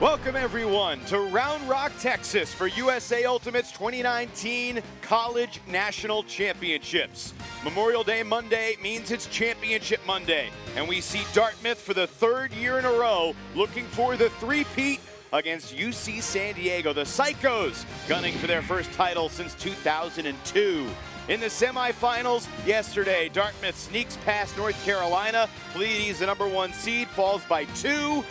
Welcome everyone to Round Rock, Texas for USA Ultimate's 2019 College National Championships. Memorial Day Monday means it's Championship Monday, and we see Dartmouth for the third year in a row looking for the three-peat against UC San Diego. The Psychos gunning for their first title since 2002. In the semifinals yesterday, Dartmouth sneaks past North Carolina. Pleiades, the #1 seed, falls by 2.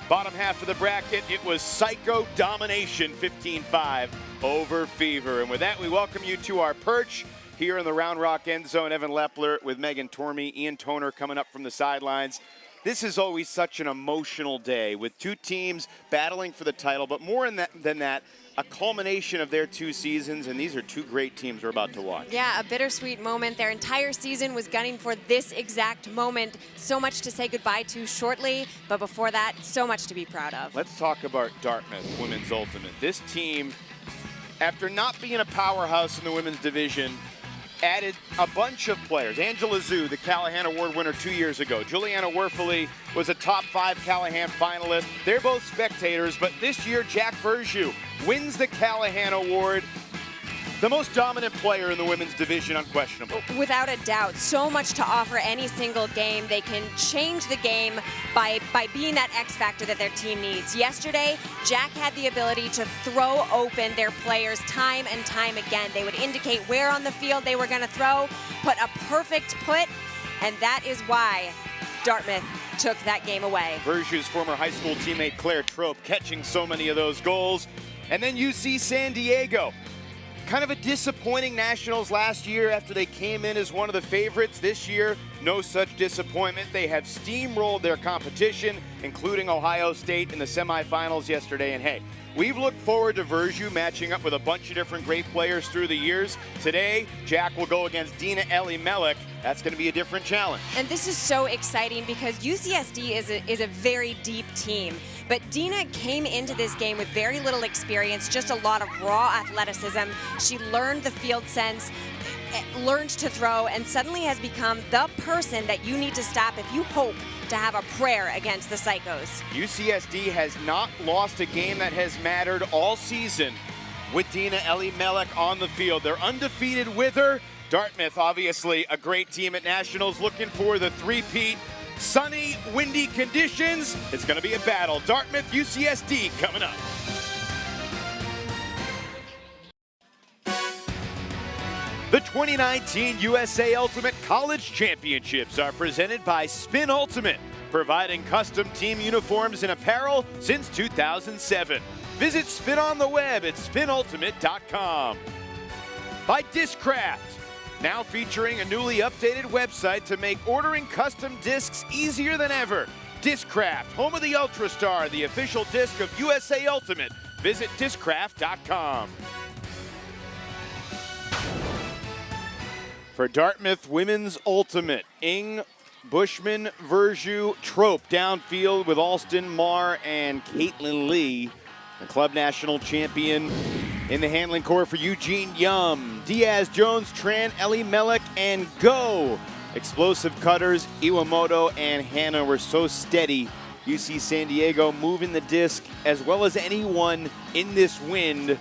Bottom half of the bracket, it was Psycho domination, 15-5 over Fever. And with that, we welcome you to our perch here in the Round Rock end zone. Evan Lepler with Megan Tormey, Ian Toner coming up from the sidelines. This is always such an emotional day with two teams battling for the title, but more than that, a culmination of their two seasons, and these are two great teams we're about to watch. Yeah, a bittersweet moment. Their entire season was gunning for this exact moment. So much to say goodbye to shortly, but before that, so much to be proud of. Let's talk about Dartmouth Women's Ultimate. This team, after not being a powerhouse in the women's division, added a bunch of players. Angela Zhu, the Callahan Award winner 2 years ago. Juliana Werfele was a top 5 Callahan finalist. They're both spectators, but this year, Jack Verju wins the Callahan Award. The most dominant player in the women's division, unquestionable. Without a doubt, so much to offer any single game. They can change the game by being that X factor that their team needs. Yesterday, Jack had the ability to throw open their players time and time again. They would indicate where on the field they were going to throw, put a perfect put, and that is why Dartmouth took that game away. Verju's former high school teammate Claire Trope catching so many of those goals. And then UC San Diego. Kind of a disappointing Nationals last year after they came in as one of the favorites. This year, no such disappointment. They have steamrolled their competition, including Ohio State in the semifinals yesterday. And hey, we've looked forward to Verju matching up with a bunch of different great players through the years. Today, Jack will go against Dina Elimelech. That's going to be a different challenge. And this is so exciting because UCSD is a very deep team. But Dina came into this game with very little experience, just a lot of raw athleticism. She learned the field sense, learned to throw, and suddenly has become the person that you need to stop if you hope to have a prayer against the Psychos. UCSD has not lost a game that has mattered all season with Dina Elimelech on the field. They're undefeated with her. Dartmouth, obviously a great team at Nationals, looking for the three-peat. Sunny, windy conditions. It's going to be a battle. Dartmouth, UCSD coming up. The 2019 USA Ultimate College Championships are presented by Spin Ultimate, providing custom team uniforms and apparel since 2007. Visit Spin on the web at spinultimate.com. By Discraft, now featuring a newly updated website to make ordering custom discs easier than ever. Discraft, home of the Ultrastar, the official disc of USA Ultimate. Visit discraft.com. For Dartmouth Women's Ultimate, Ing, Bushman, Verju, Trope downfield with Alston, Marr, and Caitlin Lee. The club national champion in the handling core for Eugene Yum. Diaz, Jones, Tran, Elimelech, and Go. Explosive cutters, Iwamoto and Hannah were so steady. UC San Diego moving the disc as well as anyone in this wind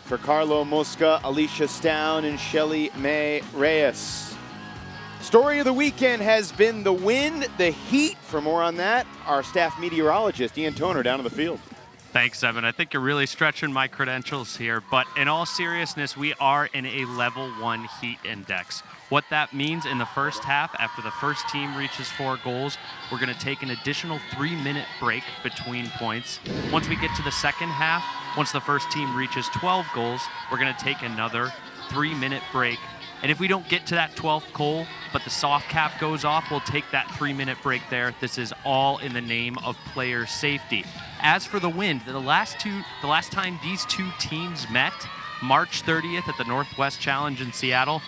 for Carlo Mosca, Alicia Stown, and Shelly May Reyes. Story of the weekend has been the wind, the heat. For more on that, our staff meteorologist, Ian Toner, down on the field. Thanks, Evan. I think you're really stretching my credentials here, but in all seriousness, we are in a level 1 heat index. What that means in the first half, after the first team reaches 4 goals, we're going to take an additional 3-minute break between points. Once we get to the second half, once the first team reaches 12 goals, we're going to take another 3-minute break. And if we don't get to that 12th goal, but the soft cap goes off, we'll take that 3-minute break there. This is all in the name of player safety. As for the wind, the last time these two teams met, March 30th at the Northwest Challenge in Seattle,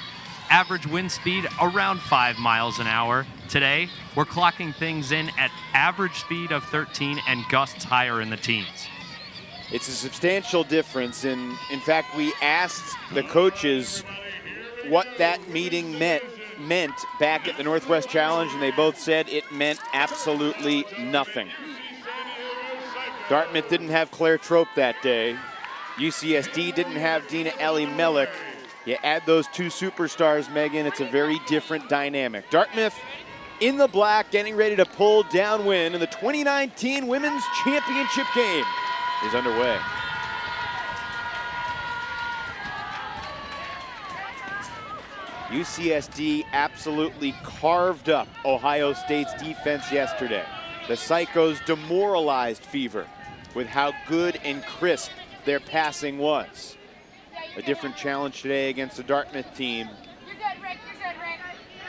average wind speed around 5 miles an hour. Today, we're clocking things in at average speed of 13 and gusts higher in the teens. It's a substantial difference. In fact, we asked the coaches what that meeting meant back at the Northwest Challenge, and they both said it meant absolutely nothing. Dartmouth didn't have Claire Trope that day. UCSD didn't have Dina Ellie Mellick. You add those two superstars, Megan, it's a very different dynamic. Dartmouth in the black, getting ready to pull downwind, and the 2019 Women's Championship game is underway. UCSD absolutely carved up Ohio State's defense yesterday. The Psychos demoralized Fever with how good and crisp their passing was. A different challenge today against the Dartmouth team.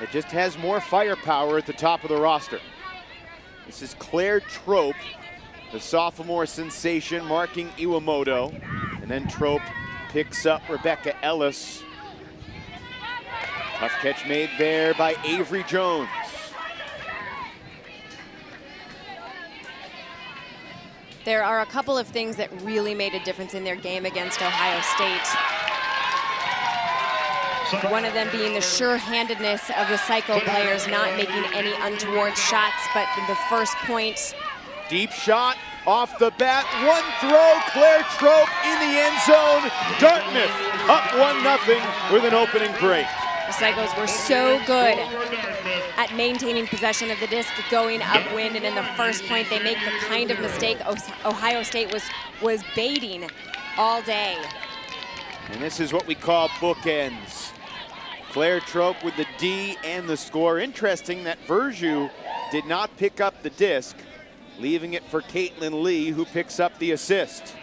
It just has more firepower at the top of the roster. This is Claire Trope, the sophomore sensation, marking Iwamoto. And then Trope picks up Rebecca Ellis. Tough catch made there by Avery Jones. There are a couple of things that really made a difference in their game against Ohio State. One of them being the sure-handedness of the Psycho players not making any untoward shots, but the first point. Deep shot off the bat, one throw, Claire Trope in the end zone. Dartmouth up 1-0 with an opening break. The Psychos were so good at maintaining possession of the disc, going upwind, and in the first point they make the kind of mistake Ohio State was baiting all day. And this is what we call bookends. Claire Trope with the D and the score. Interesting that Verjus did not pick up the disc, leaving it for Caitlin Lee, who picks up the assist.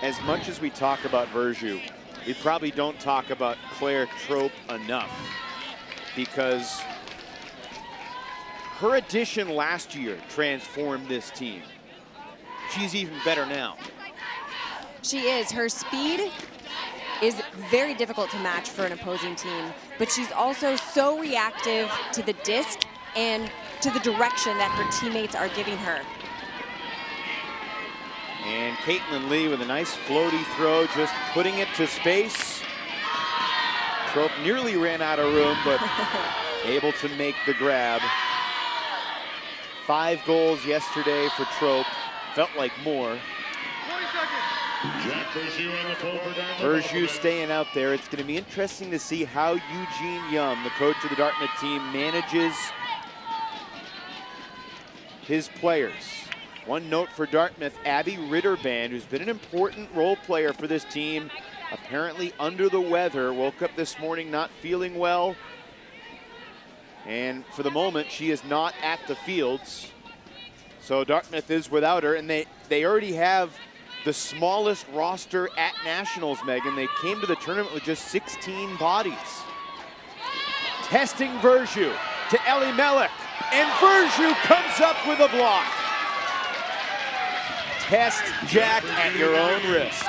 As much as we talk about Verjus, we probably don't talk about Claire Trope enough, because her addition last year transformed this team. She's even better now. She is. Her speed is very difficult to match for an opposing team, but she's also so reactive to the disc and to the direction that her teammates are giving her. And Caitlin Lee with a nice floaty throw, just putting it to space. Trope nearly ran out of room, but able to make the grab. 5 goals yesterday for Trope. Felt like more. Verjus staying out there. It's going to be interesting to see how Eugene Yum, the coach of the Dartmouth team, manages his players. One note for Dartmouth, Abby Ritterband, who's been an important role player for this team, apparently under the weather, woke up this morning not feeling well. And for the moment, she is not at the fields. So Dartmouth is without her, and they already have the smallest roster at Nationals, Megan. They came to the tournament with just 16 bodies. Testing Verjus to Ellie Mellick, and Verjus comes up with a block. Test Jack at your own risk.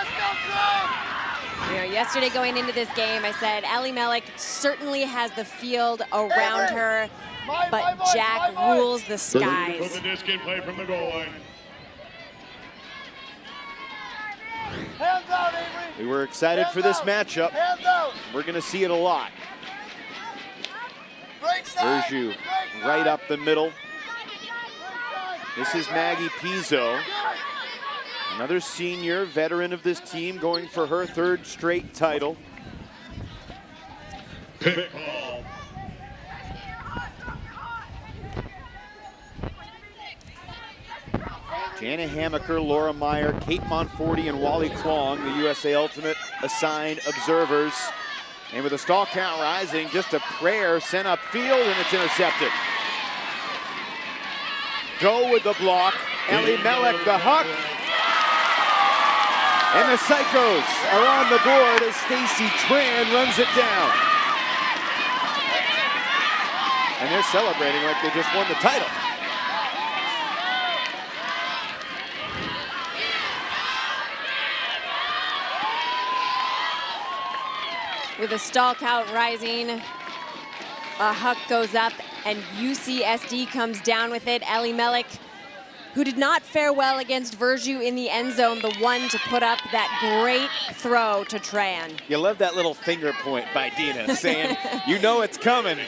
You know, yesterday going into this game, I said Ellie Mellick certainly has the field around her, but Jack rules the skies. The disc in play from the goal line. Hands out, Avery. We were excited for this matchup. Hands out. We're going to see it a lot. Verjus right up the middle. This is Maggie Pizzo, another senior veteran of this team, going for her 3rd straight title. Pick ball. Jana Hammaker, Laura Meyer, Kate Monforti, and Wally Klong, the USA Ultimate assigned observers. And with the stall count rising, just a prayer sent upfield, and it's intercepted. Go with the block. Ellie Mellick, the huck. And the Psychos are on the board as Stacy Tran runs it down. And they're celebrating like they just won the title. With the stall count rising, a huck goes up and UCSD comes down with it. Ellie Mellick, who did not fare well against Verju in the end zone, the one to put up that great throw to Tran. You love that little finger point by Dina saying, you know it's coming.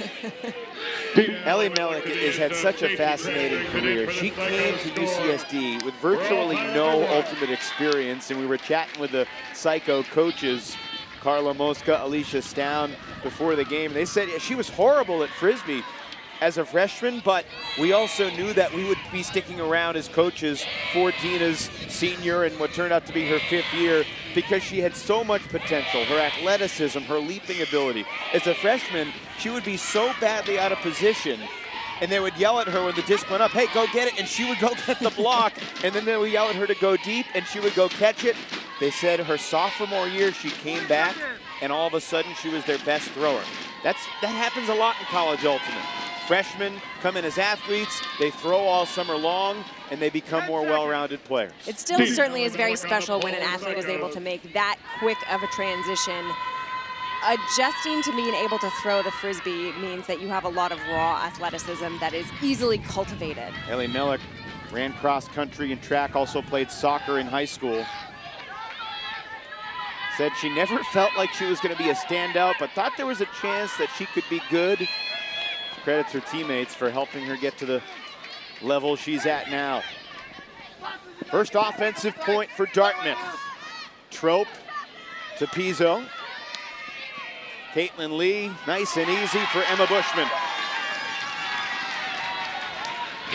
Ellie Mellick has had such a fascinating career. She came to UCSD with virtually no ultimate experience, and we were chatting with the Psycho coaches, Carla Mosca, Alicia Stown, before the game. They said she was horrible at Frisbee as a freshman, but we also knew that we would be sticking around as coaches for Dina's senior and what turned out to be her 5th year, because she had so much potential, her athleticism, her leaping ability. As a freshman, she would be so badly out of position, and they would yell at her when the disc went up, hey, go get it, and she would go get the block, and then they would yell at her to go deep, and she would go catch it. They said her sophomore year, she came back, and all of a sudden, she was their best thrower. That happens a lot in college ultimate. Freshmen come in as athletes, they throw all summer long, and they become more well-rounded players. It still certainly is very special when an athlete is able to make that quick of a transition. Adjusting to being able to throw the Frisbee means that you have a lot of raw athleticism that is easily cultivated. Ellie Mellick ran cross country and track, also played soccer in high school. Said she never felt like she was going to be a standout, but thought there was a chance that she could be good. Credits her teammates for helping her get to the level she's at now. First offensive point for Dartmouth. Trope to Pizzo. Caitlin Lee, nice and easy for Emma Bushman.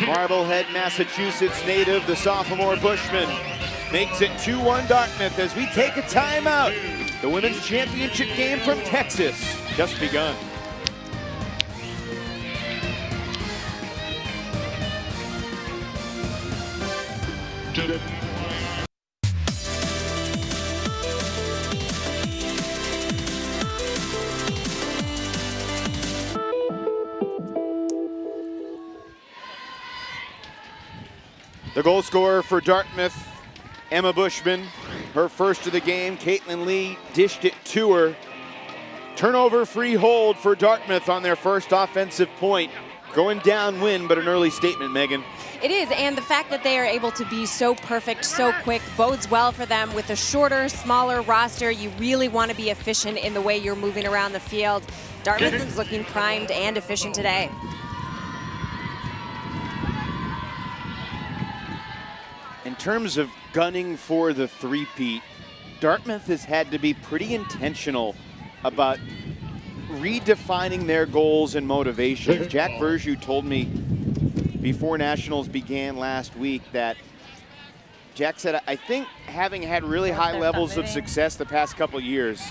Marblehead, Massachusetts native, the sophomore Bushman makes it 2-1 Dartmouth as we take a timeout. The women's championship game from Texas just begun. The goal scorer for Dartmouth, Emma Bushman, her first of the game. Caitlin Lee dished it to her. Turnover free hold for Dartmouth on their first offensive point. Going downwind, but an early statement, Megan. It is, and the fact that they are able to be so perfect, so quick, bodes well for them. With a shorter, smaller roster, you really want to be efficient in the way you're moving around the field. Dartmouth is looking primed and efficient today. In terms of gunning for the three-peat, Dartmouth has had to be pretty intentional about redefining their goals and motivations. Jack Verju told me before Nationals began last week that Jack said, I think having had really high levels of success the past couple years,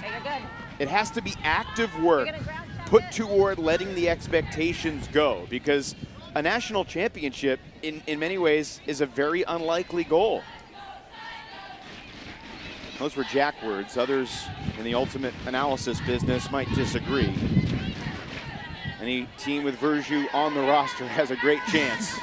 it has to be active work put toward letting the expectations go, because a national championship in many ways is a very unlikely goal. Those were Jack words. Others in the ultimate analysis business might disagree. Any team with Verju on the roster has a great chance.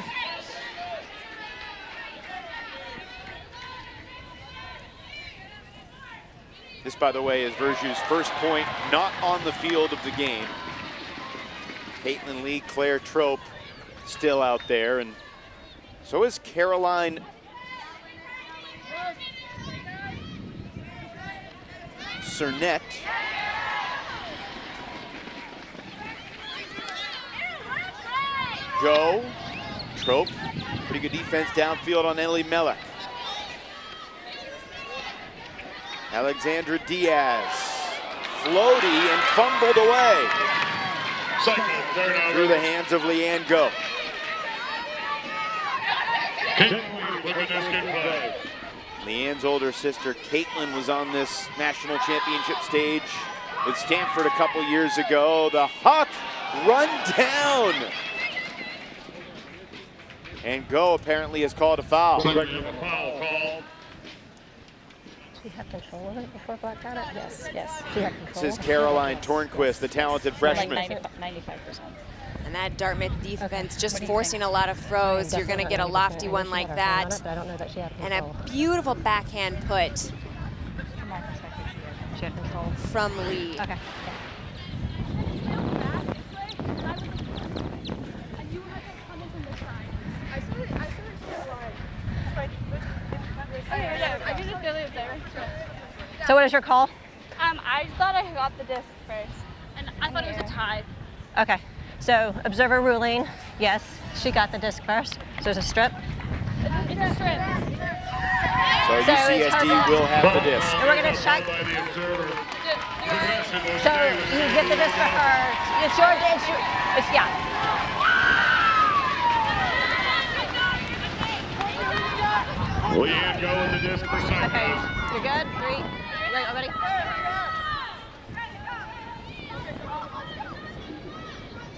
This, by the way, is Verju's first point not on the field of the game. Caitlin Lee, Claire Trope still out there, and so is Caroline Cernette. Go. Trope. Pretty good defense downfield on Ellie Mellick. Alexandra Diaz. Floaty and fumbled away. Through the hands of Leanne Go. Leanne's older sister, Caitlin, was on this national championship stage with Stanford a couple years ago. The Hawk run down. And Go apparently has called a foul. Did she have control of it before Black got it? Yes, yes. She had control. This is Caroline Tornquist, the talented freshman. Like 95%. And that Dartmouth defense just forcing a lot of throws. You're going to get a lofty one like that. And a beautiful backhand put From my perspective, she had control. from Lee. Okay. So what is your call? I thought I got the disc first, and I thought it was a tie. Okay. So observer ruling, yes, she got the disc first. So there's a strip. It's a strip. So So it's UCSD her- will have the disc. And we're gonna check. By the observer. So you get the disc for her. It's your, yeah. Leanne go with the disc for Okay, Cyclones. you're good? 3, ready?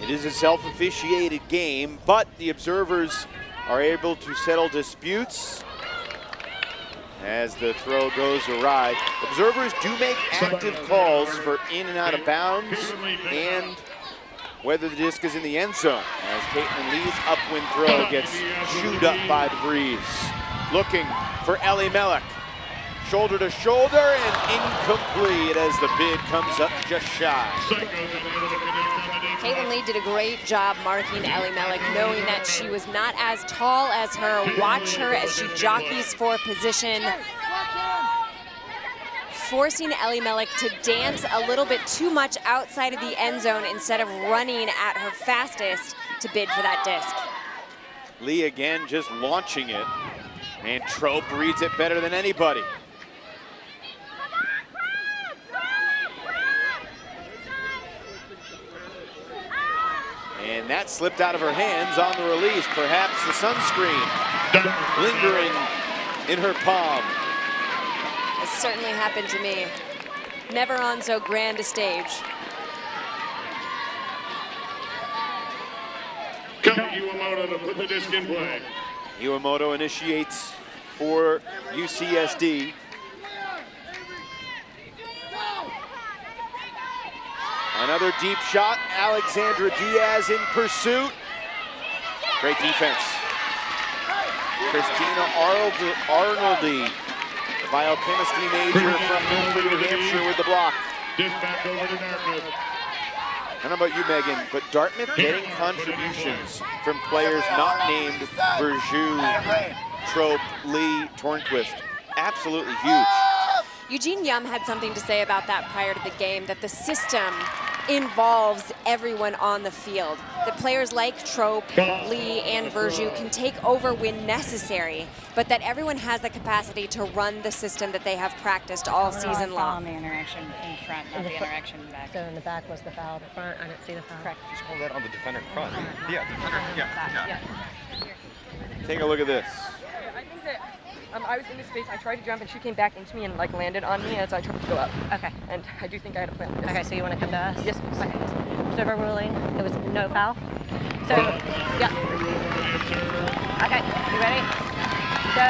It is a self-officiated game, but the observers are able to settle disputes as the throw goes awry. Observers do make active calls for in and out of bounds and whether the disc is in the end zone, as Caitlin Lee's upwind throw gets chewed up by the breeze. Looking for Ellie Mellick. Shoulder to shoulder and incomplete as the bid comes up just shy. Cyclones unable to connect on the defense. Caitlin Lee did a great job marking Ellie Mellick, knowing that she was not as tall as her. Watch her as she jockeys for position, forcing Ellie Mellick to dance a little bit too much outside of the end zone instead of running at her fastest to bid for that disc. Lee again just launching it, and Trope reads it better than anybody. And that slipped out of her hands on the release. Perhaps the sunscreen lingering in her palm. It certainly happened to me. Never on so grand a stage. Count Iwamoto to put the disc in play. Iwamoto initiates for UCSD. Another deep shot, Alexandra Diaz in pursuit. Great defense. Christina Arnoldi, the biochemistry major from Milford, New Hampshire, with the block. Disc back over to Dartmouth. I don't know about you, Megan, but Dartmouth getting contributions from players not named Verjou, Trope, Lee, Tornquist. Absolutely huge. Eugene Yum had something to say about that prior to the game, that the system involves everyone on the field. That players like Trope, Lee, and Verjou can take over when necessary, but that everyone has the capacity to run the system that they have practiced all season On long. the interaction in front, not the interaction in back. So in the back was the foul. The front, I didn't see the foul. Correct. Just call that on the defender in front. Yeah, Yeah. Take a look at this. I think that I was in this space, I tried to jump and she came back into me and like landed on me as I tried to go up. Okay. And I do think I had a plan on this. Okay, so you want to come to us? Yes, please. Okay. Observer ruling, it was no foul. So, yeah. Okay, you ready? So,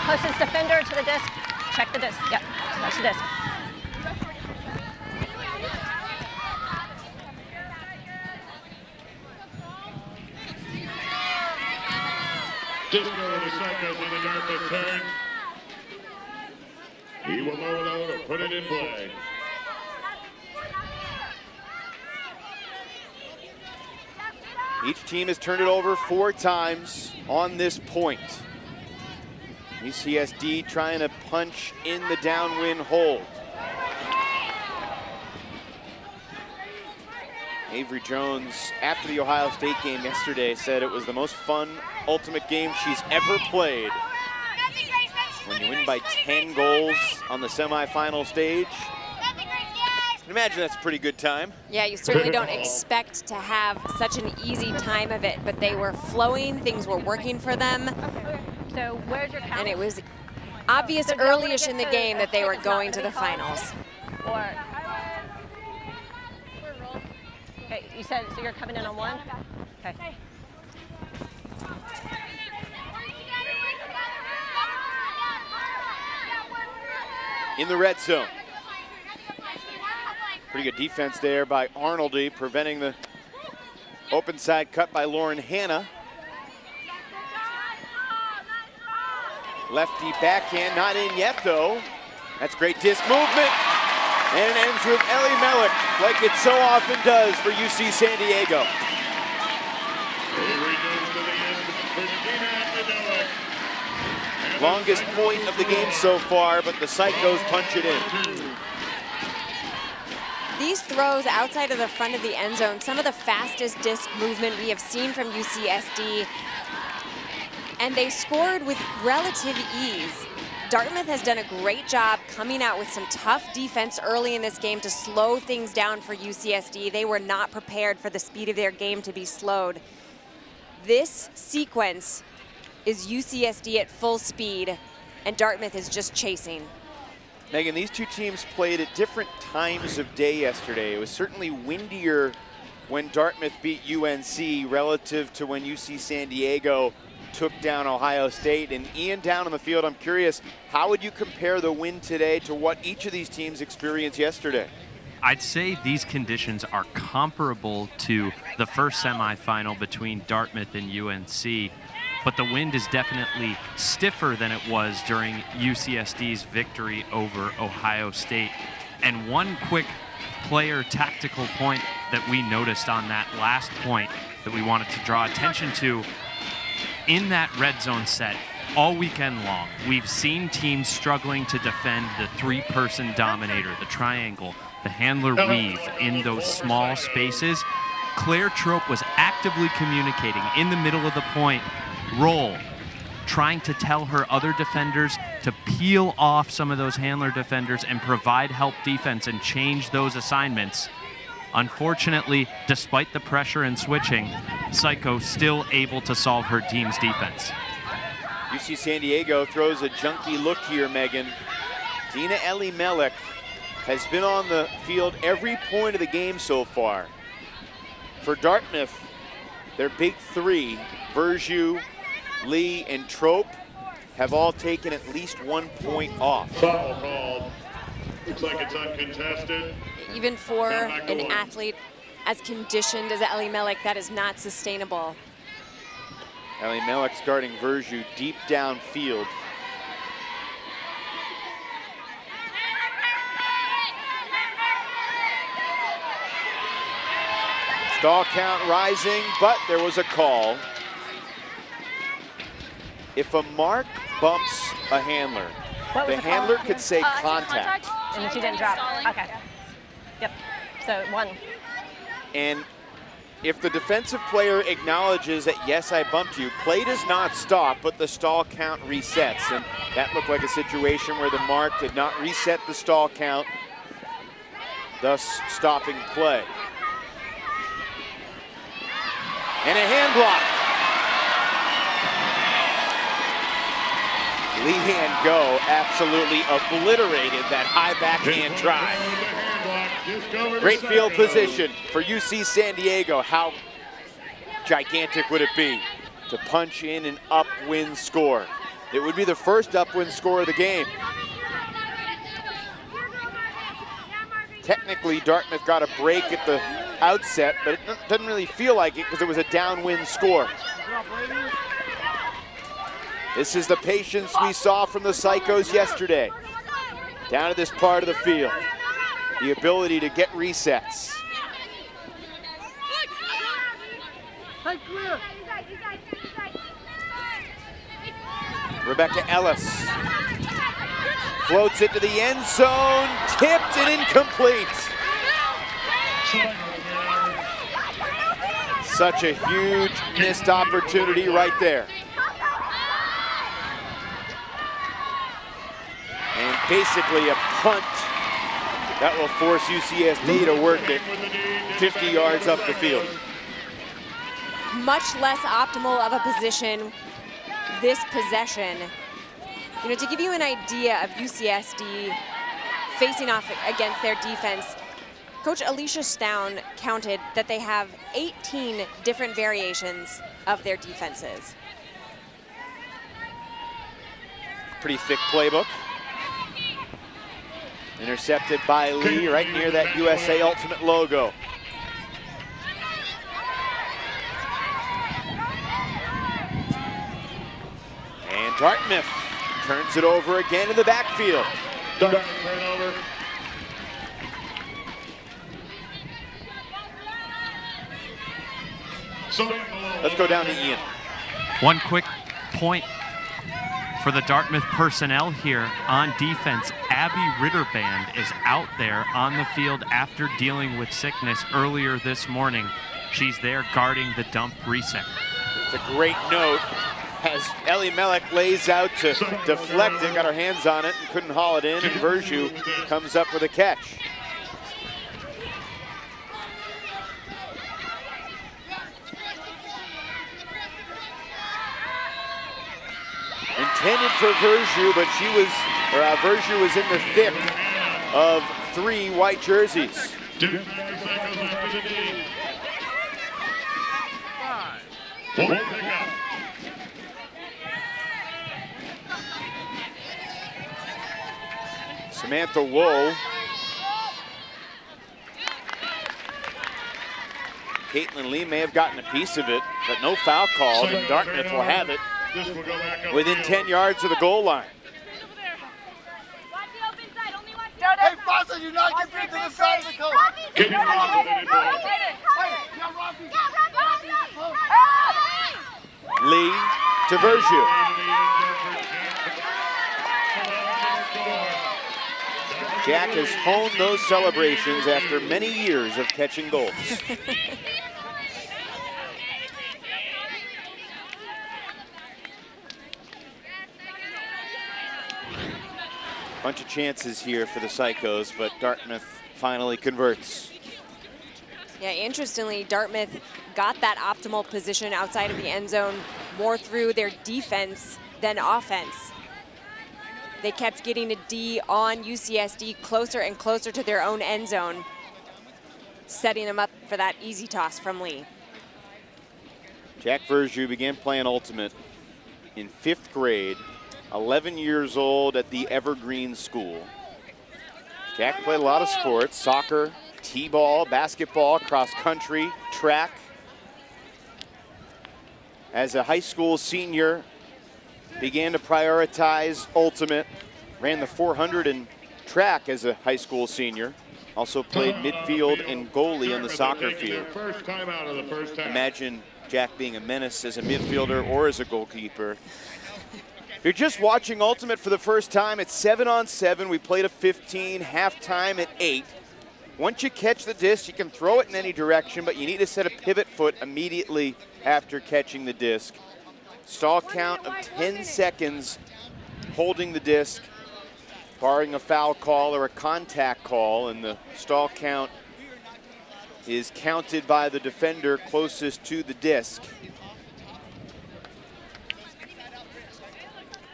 closest defender to the disc, check the disc. Yep, touch the disc. Disc over to Cyclones on the Dartmouth turn. Iwamoto to put it in play. Each team has turned it over 4 times on this point. UCSD trying to punch in the downwind hold. Avery Jones, after the Ohio State game yesterday, said it was the most fun ultimate game she's ever played. When you win by 10 goals on the semifinal stage, I can imagine that's a pretty good time. Yeah, you certainly don't expect to have such an easy time of it, but they were flowing, things were working for them, So, where's your count? and it was obvious So don't wanna early-ish get in the to- game that they were it's not going to gonna the be called? finals. Or, okay, you said, so you're coming in on 1? Okay. In the red zone. Pretty good defense there by Arnoldi, preventing the open side cut by Lauren Hanna. Lefty backhand, not in yet though. That's great disc movement. And it ends with Ellie Mellick, like it so often does for UC San Diego. Avery goes to the end. Christina Mellick. Longest point of the game so far, but the Psychos punch it in. These throws outside of the front of the end zone, some of the fastest disc movement we have seen from UCSD, and they scored with relative ease. Dartmouth has done a great job coming out with some tough defense early in this game to slow things down for UCSD. They were not prepared for the speed of their game to be slowed. This sequence is UCSD at full speed, and Dartmouth is just chasing. Megan, these two teams played at different times of day yesterday. It was certainly windier when Dartmouth beat UNC relative to when UC San Diego took down Ohio State. And Ian, down on the field, I'm curious, how would you compare the win today to what each of these teams experienced yesterday? I'd say these conditions are comparable to the first semifinal between Dartmouth and UNC, but the wind is definitely stiffer than it was during UCSD's victory over Ohio State. And one quick player tactical point that we noticed on that last point that we wanted to draw attention to, in that red zone set all weekend long, we've seen teams struggling to defend the three-person dominator, the triangle, the handler weave in those small spaces. Claire Trope was actively communicating in the middle of the point, roll, trying to tell her other defenders to peel off some of those handler defenders and provide help defense and change those assignments. Unfortunately, despite the pressure and switching, Psycho still able to solve her team's defense. UC San Diego throws a junky look here, Megan. Dina Elimelech has been on the field every point of the game so far. For Dartmouth, their big three, Verju, Lee, and Trope, have all taken at least 1 point off. Foul called. Looks like it's uncontested. Even for an athlete as conditioned as Elimelech, that is not sustainable. Elimelech's guarding Verju deep downfield. Stall count rising, but there was a call. If a mark bumps a handler, the handler could say contact. And she didn't drop. Okay. Yep. So 1. And if the defensive player acknowledges that, yes, I bumped you, play does not stop, but the stall count resets. And that looked like a situation where the mark did not reset the stall count, thus stopping play. And a hand block. Leanne Go absolutely obliterated that high backhand try. Great field position for UC San Diego. How gigantic would it be to punch in an upwind score? It would be the first upwind score of the game. Technically, Dartmouth got a break at the outset, but it doesn't really feel like it because it was a downwind score. This is the patience we saw from the Psychos yesterday. Down to this part of the field. The ability to get resets. Rebecca Ellis floats it to the end zone, tipped and incomplete. Such a huge missed opportunity right there. And basically a punt that will force UCSD to work it 50 yards up the field. Much less optimal of a position this possession. You know, to give you an idea of UCSD facing off against their defense, Coach Alicia Stown counted that they have 18 different variations of their defenses. Pretty thick playbook. Intercepted by Lee right near that USA Ultimate logo. And Dartmouth turns it over again in the backfield. Dartmouth turnover. Let's go down to Ian. One quick point For the Dartmouth personnel here on defense, Abby Ritterband is out there on the field after dealing with sickness earlier this morning. She's there guarding the dump reset. It's a great note as Ellie Melek lays out to deflect it, got her hands on it and couldn't haul it in, and Verju comes up with a catch. Intended for Verju, but Verju was in the thick of 3 white jerseys. Samantha Woe. Caitlin Lee may have gotten a piece of it, but no foul called, and Dartmouth will have it within 10 yards of the goal line. Hey, Foster, you not get into the side of the goal. Lee to Verju. Jack has honed those celebrations after many years of catching goals. Bunch of chances here for the Psychos, but Dartmouth finally converts. Yeah, interestingly, Dartmouth got that optimal position outside of the end zone more through their defense than offense. They kept getting a D on UCSD closer and closer to their own end zone, setting them up for that easy toss from Lee. Jack Verju began playing Ultimate in 5th grade, 11 years old at the Evergreen School. Jack played a lot of sports: soccer, t-ball, basketball, cross country, track. As a high school senior, began to prioritize Ultimate, ran the 400 in track as a high school senior. Also played midfield and goalie on the soccer field. Imagine Jack being a menace as a midfielder or as a goalkeeper. If you're just watching Ultimate for the first time, it's 7-on-7. We played a 15, halftime at 8. Once you catch the disc, you can throw it in any direction, but you need to set a pivot foot immediately after catching the disc. Stall count of 10 seconds holding the disc, barring a foul call or a contact call, and the stall count is counted by the defender closest to the disc.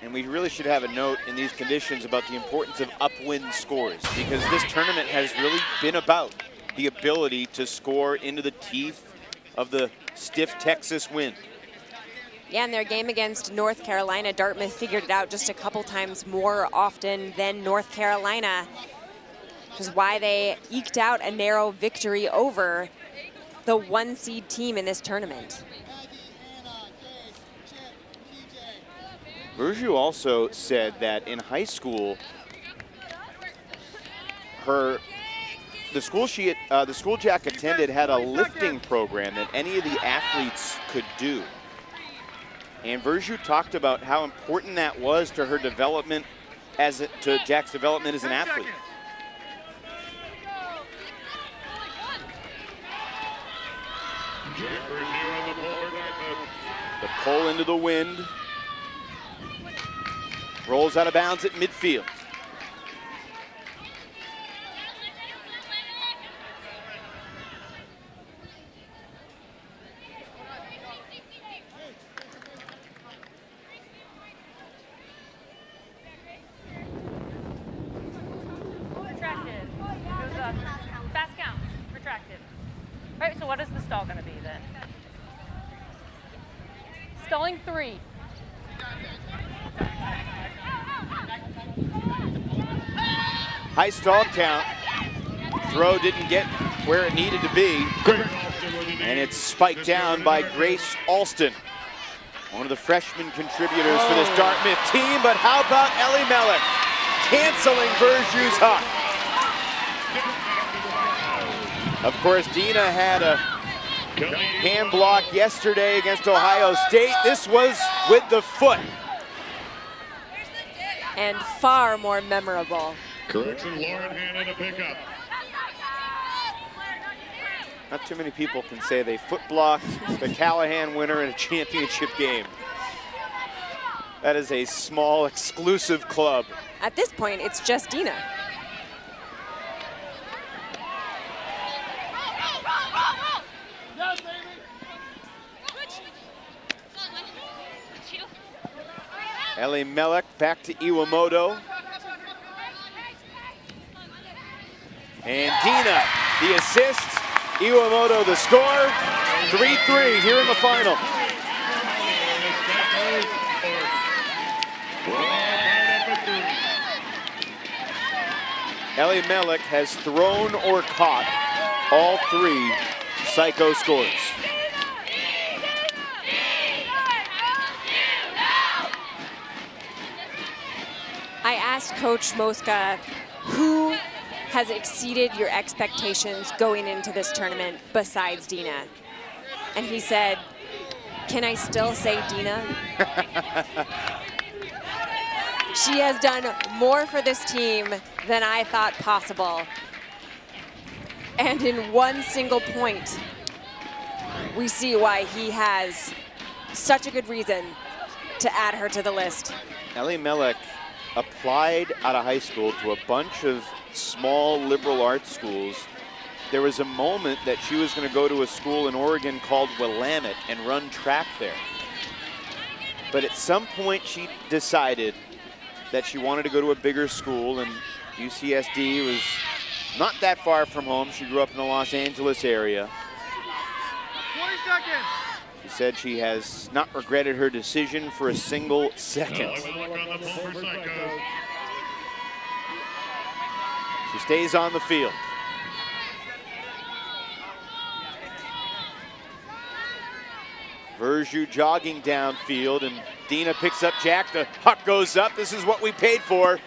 And we really should have a note in these conditions about the importance of upwind scores, because this tournament has really been about the ability to score into the teeth of the stiff Texas wind. Yeah, in their game against North Carolina, Dartmouth figured it out just a couple times more often than North Carolina, which is why they eked out a narrow victory over the 1-seed team in this tournament. Verju also said that in high school, the school Jack attended had a lifting program that any of the athletes could do. And Verju talked about how important that was to her development, to Jack's development as an athlete. The pull into the wind. Rolls out of bounds at midfield. Retracted. It was a fast count. Retracted. Right, so what is the stall going to be then? Stalling 3. High stall count. Throw didn't get where it needed to be. And it's spiked down by Grace Alston, one of the freshman contributors for this Dartmouth team. But how about Ellie Melek canceling Verju's hook? Of course, Dina had a hand block yesterday against Ohio State. This was with the foot. and far more memorable. Correction, Lauren Hanna to pick up. Not too many people can say they foot blocked the Callahan winner in a championship game. That is a small, exclusive club. At this point, it's just Dina. Ellie Melek back to Iwamoto. And Dina, the assist. Iwamoto, the score. 3-3 here in the final. Ellie Melek has thrown or caught all 3 Psycho scores. I asked Coach Moska who has exceeded your expectations going into this tournament besides Dina. And he said, can I still say Dina? She has done more for this team than I thought possible. And in one single point, we see why he has such a good reason to add her to the list. Ellie Melek applied out of high school to a bunch of small liberal arts schools. There was a moment that she was going to go to a school in Oregon called Willamette and run track there. But at some point she decided that she wanted to go to a bigger school, and UCSD was not that far from home. She grew up in the Los Angeles area. 20 seconds. She said she has not regretted her decision for a single second. She stays on the field. Verju jogging downfield, and Dina picks up Jack. The puck goes up. This is what we paid for.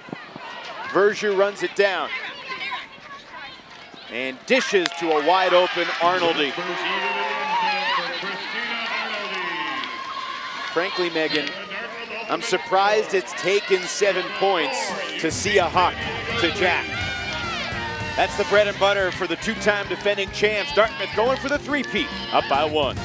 Verju runs it down and dishes to a wide open Arnoldy. Frankly, Megan, I'm surprised it's taken 7 points to see a huck to Jack. That's the bread and butter for the 2-time defending champs. Dartmouth going for the 3-peat, up by 1.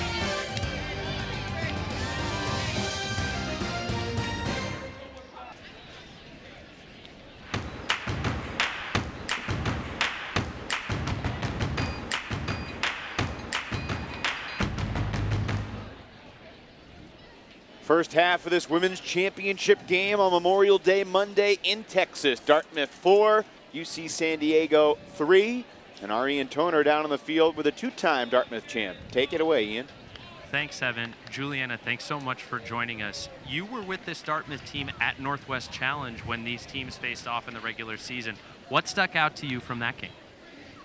First half of this women's championship game on Memorial Day Monday in Texas. Dartmouth 4, UC San Diego 3, and our Ian Toner down on the field with a 2-time Dartmouth champ. Take it away, Ian. Thanks, Evan. Juliana, thanks so much for joining us. You were with this Dartmouth team at Northwest Challenge when these teams faced off in the regular season. What stuck out to you from that game?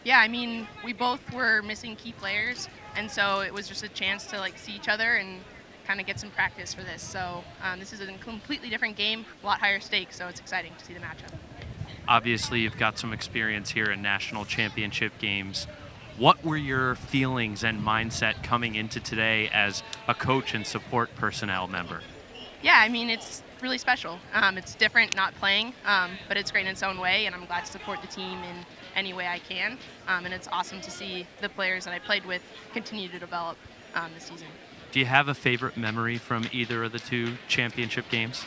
Yeah, I mean, we both were missing key players, and so it was just a chance to see each other and kind of get some practice for this. So this is a completely different game, a lot higher stakes, so it's exciting to see the matchup. Obviously, you've got some experience here in national championship games. What were your feelings and mindset coming into today as a coach and support personnel member? Yeah, I mean, it's really special. It's different not playing, but it's great in its own way, and I'm glad to support the team in any way I can. And it's awesome to see the players that I played with continue to develop this season. Do you have a favorite memory from either of the 2 championship games?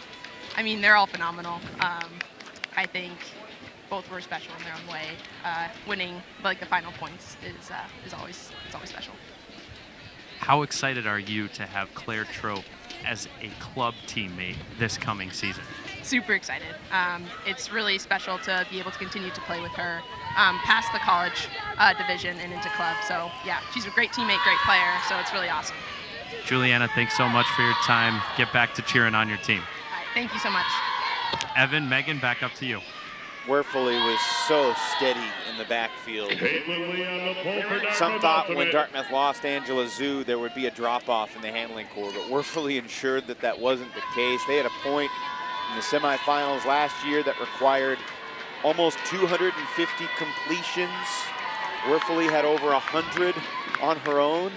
I mean, they're all phenomenal. I think both were special in their own way. Winning the final points is always special. How excited are you to have Claire Trope as a club teammate this coming season? Super excited. It's really special to be able to continue to play with her past the college division and into club. So yeah, she's a great teammate, great player, so it's really awesome. Juliana, thanks so much for your time. Get back to cheering on your team. All right, thank you so much. Evan, Megan, back up to you. Werfele was so steady in the backfield. Some thought when Dartmouth lost Angela Zhu there would be a drop-off in the handling core, but Werfele ensured that that wasn't the case. They had a point in the semifinals last year that required almost 250 completions. Werfele had over 100 on her own.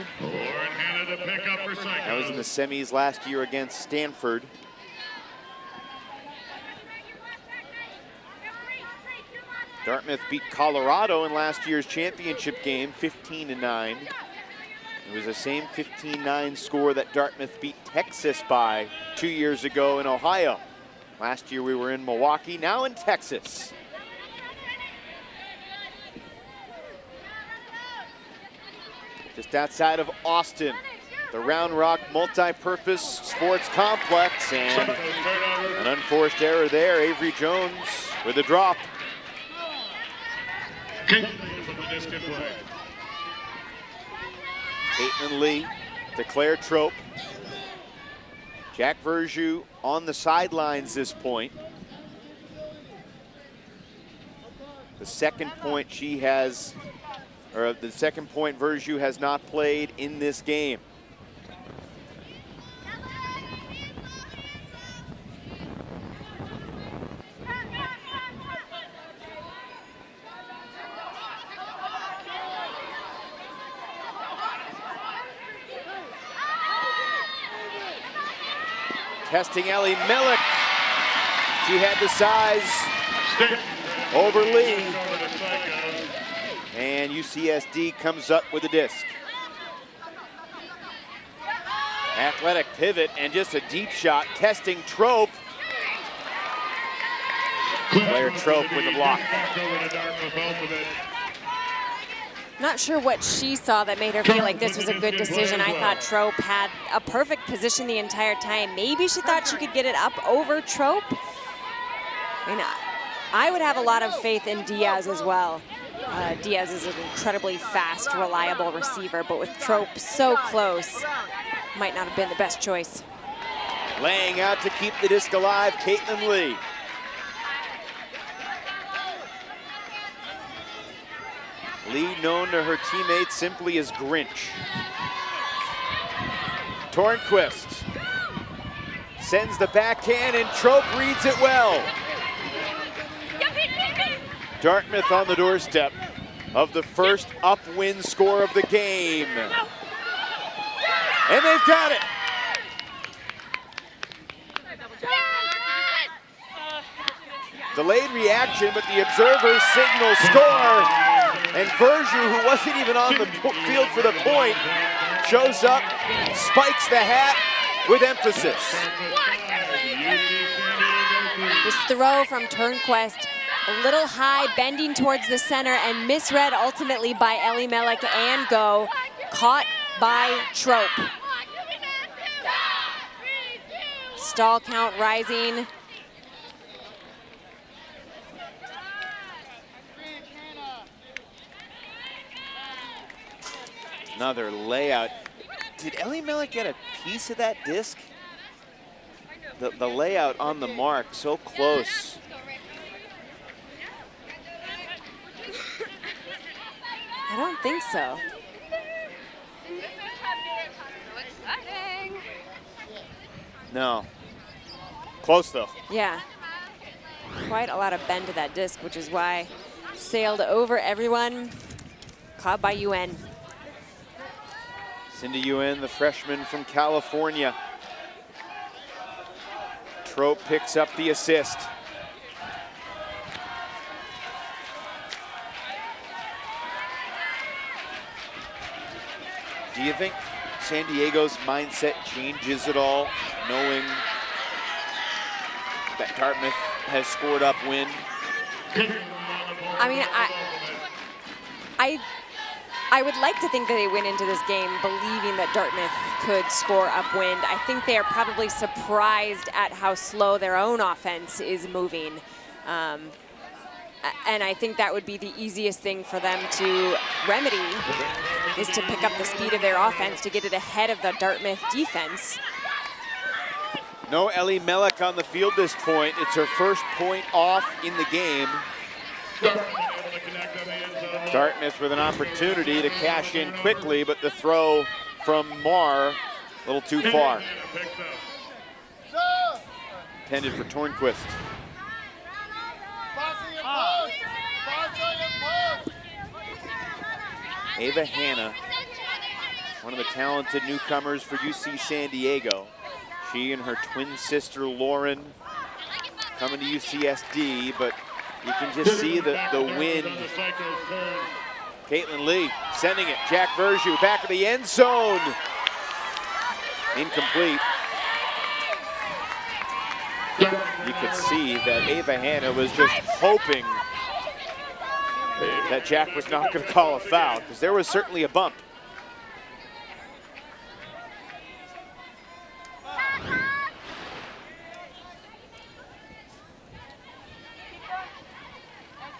That was in the semis last year against Stanford. Dartmouth beat Colorado in last year's championship game, 15-9. It was the same 15-9 score that Dartmouth beat Texas by 2 years ago in Ohio. Last year we were in Milwaukee, now in Texas. Just outside of Austin, the Round Rock Multi-Purpose Sports Complex, and an unforced error there. Avery Jones with a drop. Caitlin Lee to Claire Trope. Jack Verjou on the sidelines this point. The second point Verjou has not played in this game. Testing Ellie Millick. She had the size over Lee. And UCSD comes up with a disc. Athletic pivot and just a deep shot. Testing Trope. Claire Trope with the block. Not sure what she saw that made her feel like this was a good decision. I thought Trope had a perfect position the entire time. Maybe she thought she could get it up over Trope. I mean, I would have a lot of faith in Diaz as well. Diaz is an incredibly fast, reliable receiver, but with Trope so close, might not have been the best choice. Laying out to keep the disc alive, Caitlin Lee. Lee known to her teammates simply as Grinch. Tornquist sends the backhand and Trope reads it well. Dartmouth on the doorstep of the first upwind score of the game. And they've got it. Delayed reaction, but the observers signal score. And Verjou, who wasn't even on the field for the point, shows up, spikes the hat with emphasis. This throw from Turnquist, a little high, bending towards the center, and misread ultimately by Ellie Mellick and Go, caught by Trope. Stall count rising. Another layout. Did Ellie Mellick get a piece of that disc? The layout on the mark, so close. I don't think so. No. Close though. Yeah. Quite a lot of bend to that disc, which is why it sailed over everyone. Caught by UN. Cindy Yuen, the freshman from California. Trope picks up the assist. Do you think San Diego's mindset changes at all, knowing that Dartmouth has scored upwind? I mean, I would like to think that they went into this game believing that Dartmouth could score upwind. I think they are probably surprised at how slow their own offense is moving. And I think that would be the easiest thing for them to remedy, is to pick up the speed of their offense to get it ahead of the Dartmouth defense. No Ellie Mellick on the field this point. It's her first point off in the game. Dartmouth with an opportunity to cash in quickly, but the throw from Marr, a little too far. Intended for Tornquist. Ava Hanna, one of the talented newcomers for UC San Diego. She and her twin sister Lauren coming to UCSD, but You can just see the wind. Caitlin Lee sending it. Jack Verju back of the end zone. Incomplete. You could see that Ava Hanna was just hoping that Jack was not going to call a foul, because there was certainly a bump.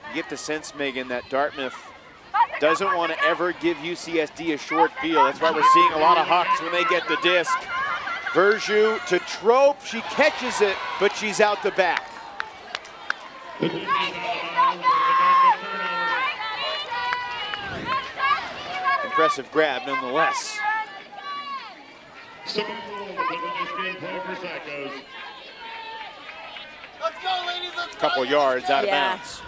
You get the sense, Megan, that Dartmouth doesn't want to ever give UCSD a short field. That's why we're seeing a lot of Hawks when they get the disc. Verju to Trope, she catches it, but she's out the back. Impressive grab nonetheless. Let's go, ladies, let's go. Couple yards out of bounds.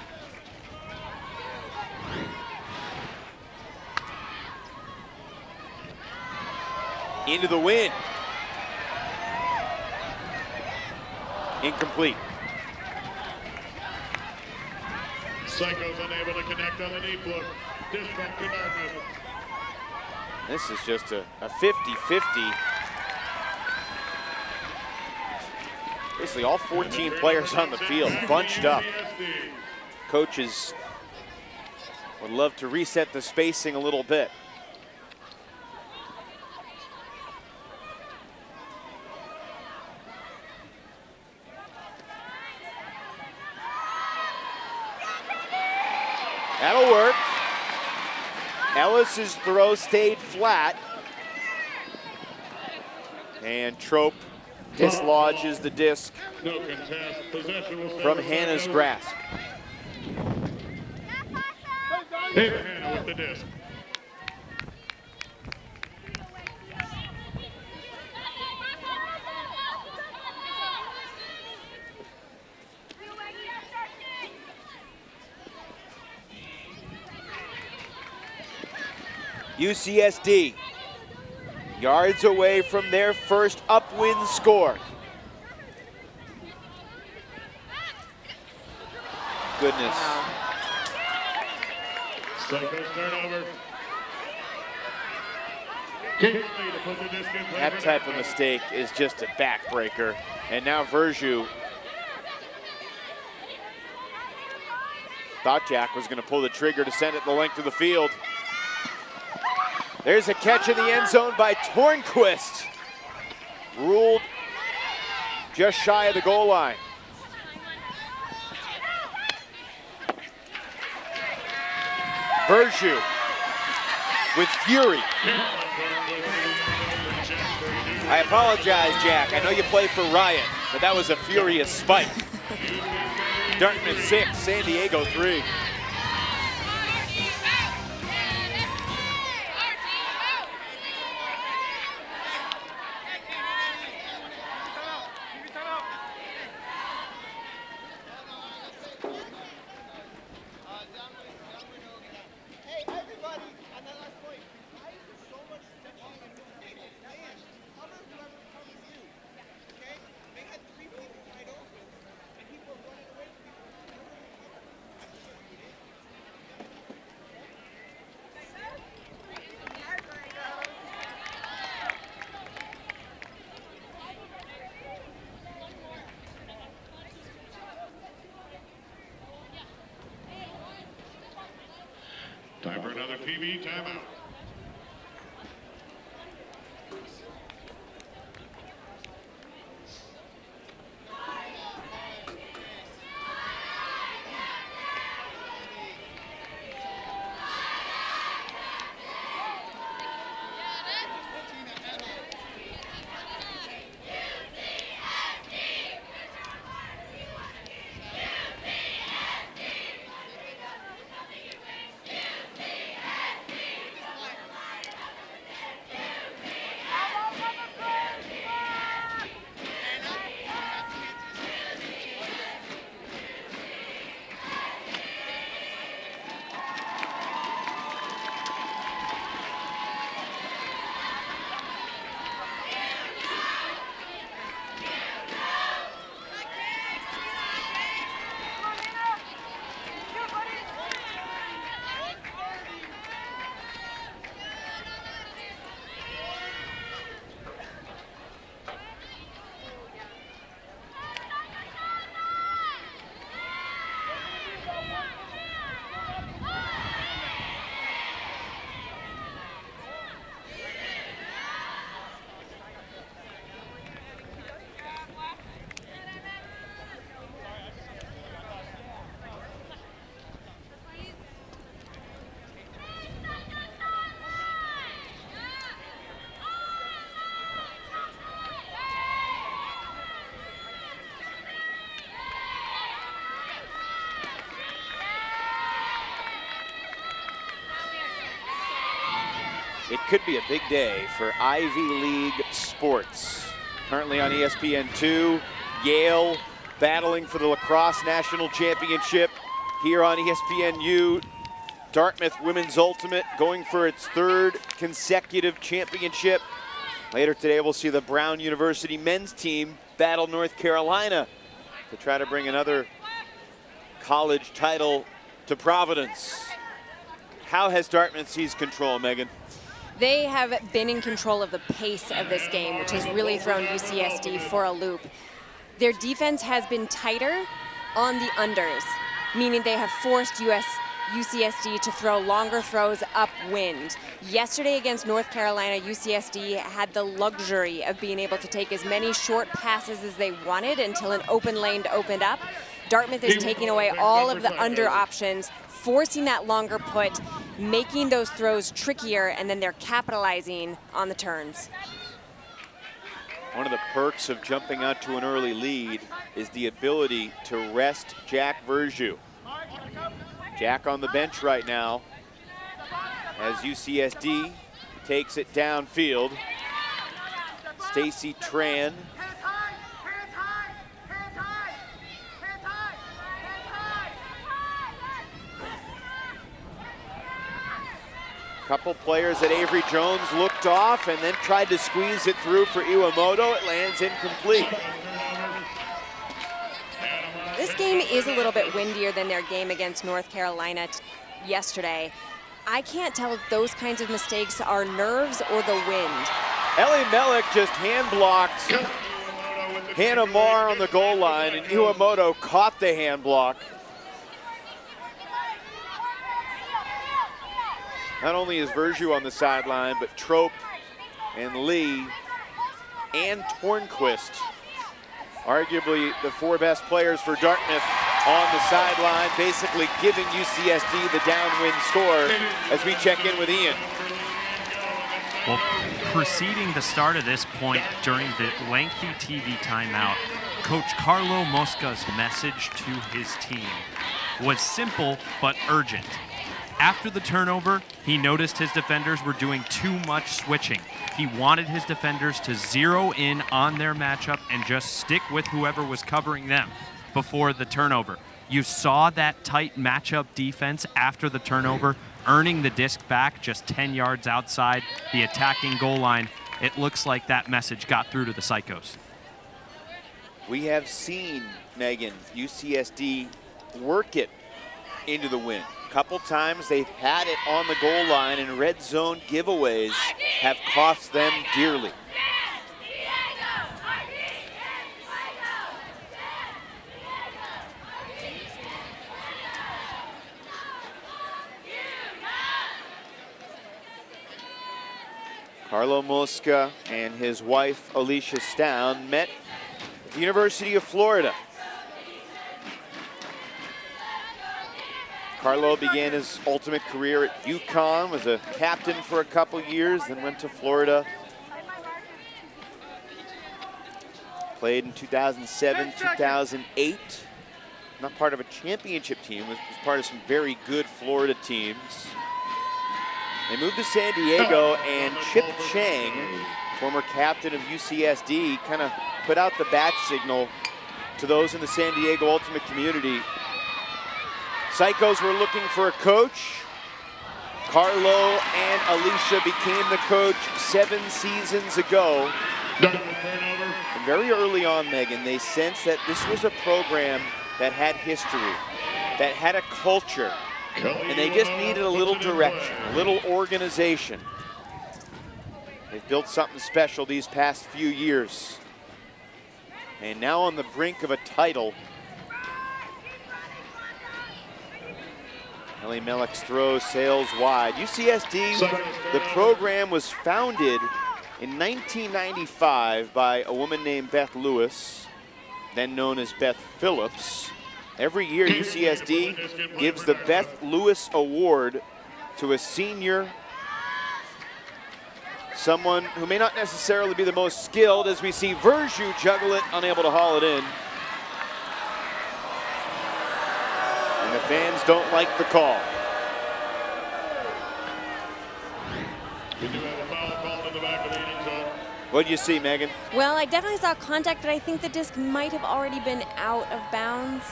Into the wind. Incomplete. Psycho's unable to connect on the deep look. Dish back to Dartmouth. This is just a 50-50. Basically all 14 players on the field bunched up. Coaches would love to reset the spacing a little bit. That'll work. Ellis's throw stayed flat. And Trope dislodges the disc from Hannah's grasp. Ava Hanna with the disc. UCSD, yards away from their first upwind score. Goodness. Psycho's turnover. That type of mistake is just a backbreaker. And now Verju thought Jack was going to pull the trigger to send it the length of the field. There's a catch in the end zone by Tornquist. Ruled just shy of the goal line. Verju with fury. I apologize, Jack. I know you play for Riot, but that was a furious spike. Dartmouth 6, San Diego 3. Time for another PB timeout. It could be a big day for Ivy League sports. Currently on ESPN2, Yale battling for the lacrosse national championship. Here on ESPN U, Dartmouth women's ultimate going for its 3rd consecutive championship. Later today, we'll see the Brown University men's team battle North Carolina to try to bring another college title to Providence. How has Dartmouth seized control, Megan? They have been in control of the pace of this game, which has really thrown UCSD for a loop. Their defense has been tighter on the unders, meaning they have forced UCSD to throw longer throws upwind. Yesterday against North Carolina, UCSD had the luxury of being able to take as many short passes as they wanted until an open lane opened up. Dartmouth is taking away all of the under options, forcing that longer put, making those throws trickier, and then they're capitalizing on the turns. One of the perks of jumping out to an early lead is the ability to rest Jack Verjus. Jack on the bench right now as UCSD takes it downfield. Stacy Tran. Couple players at Avery Jones looked off and then tried to squeeze it through for Iwamoto. It lands incomplete. This game is a little bit windier than their game against North Carolina yesterday. I can't tell if those kinds of mistakes are nerves or the wind. Ellie Mellick just hand blocked Hannah Marr on the goal line, and Iwamoto caught the hand block. Not only is Verjus on the sideline, but Trope and Lee and Tornquist, arguably the 4 best players for Dartmouth, on the sideline, basically giving UCSD the downwind score as we check in with Ian. Well, preceding the start of this point during the lengthy TV timeout, Coach Carlo Mosca's message to his team was simple but urgent. After the turnover, he noticed his defenders were doing too much switching. He wanted his defenders to zero in on their matchup and just stick with whoever was covering them before the turnover. You saw that tight matchup defense after the turnover, earning the disc back just 10 yards outside the attacking goal line. It looks like that message got through to the Psychos. We have seen, Megan, UCSD work it into the win. Couple times they've had it on the goal line, and red zone giveaways have cost them dearly. Carlo Mosca and his wife Alicia Stown met at the University of Florida. Carlo began his ultimate career at UConn, was a captain for a couple years, then went to Florida. Played in 2007, 2008. Not part of a championship team, was part of some very good Florida teams. They moved to San Diego, and Chip Chang, former captain of UCSD, kind of put out the bat signal to those in the San Diego Ultimate community. Psychos were looking for a coach. Carlo and Alicia became the coach 7 seasons ago. And very early on, Megan, they sensed that this was a program that had history, that had a culture, and they just needed a little direction, a little organization. They've built something special these past few years. And now on the brink of a title. Ellie Mellick's throw sails wide. UCSD, the program was founded in 1995 by a woman named Beth Lewis, then known as Beth Phillips. Every year, UCSD gives the Beth Lewis Award to a senior, someone who may not necessarily be the most skilled, as we see Verjus juggle it, unable to haul it in. And the fans don't like the call. We do have a foul called in the back of the end zone. What do you see, Megan? Well, I definitely saw contact, but I think the disc might have already been out of bounds.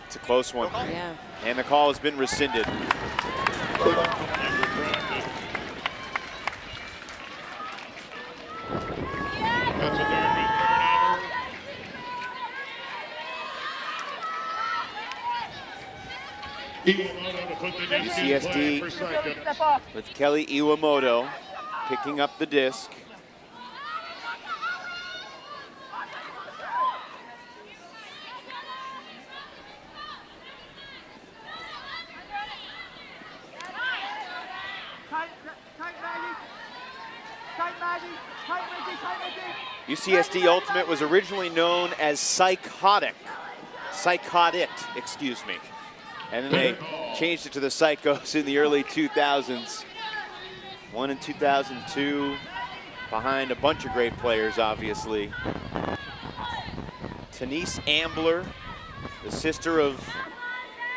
It's a close one. Yeah. And the call has been rescinded. That's a Dartmouth turnover. Iwamoto to put the disc in play for Psychos. With Kelly Iwamoto picking up the disc. UCSD Ultimate was originally known as Psychotic, excuse me. And then they changed it to the Psychos in the early 2000s. One in 2002, behind a bunch of great players, obviously. Denise Ambler, the sister of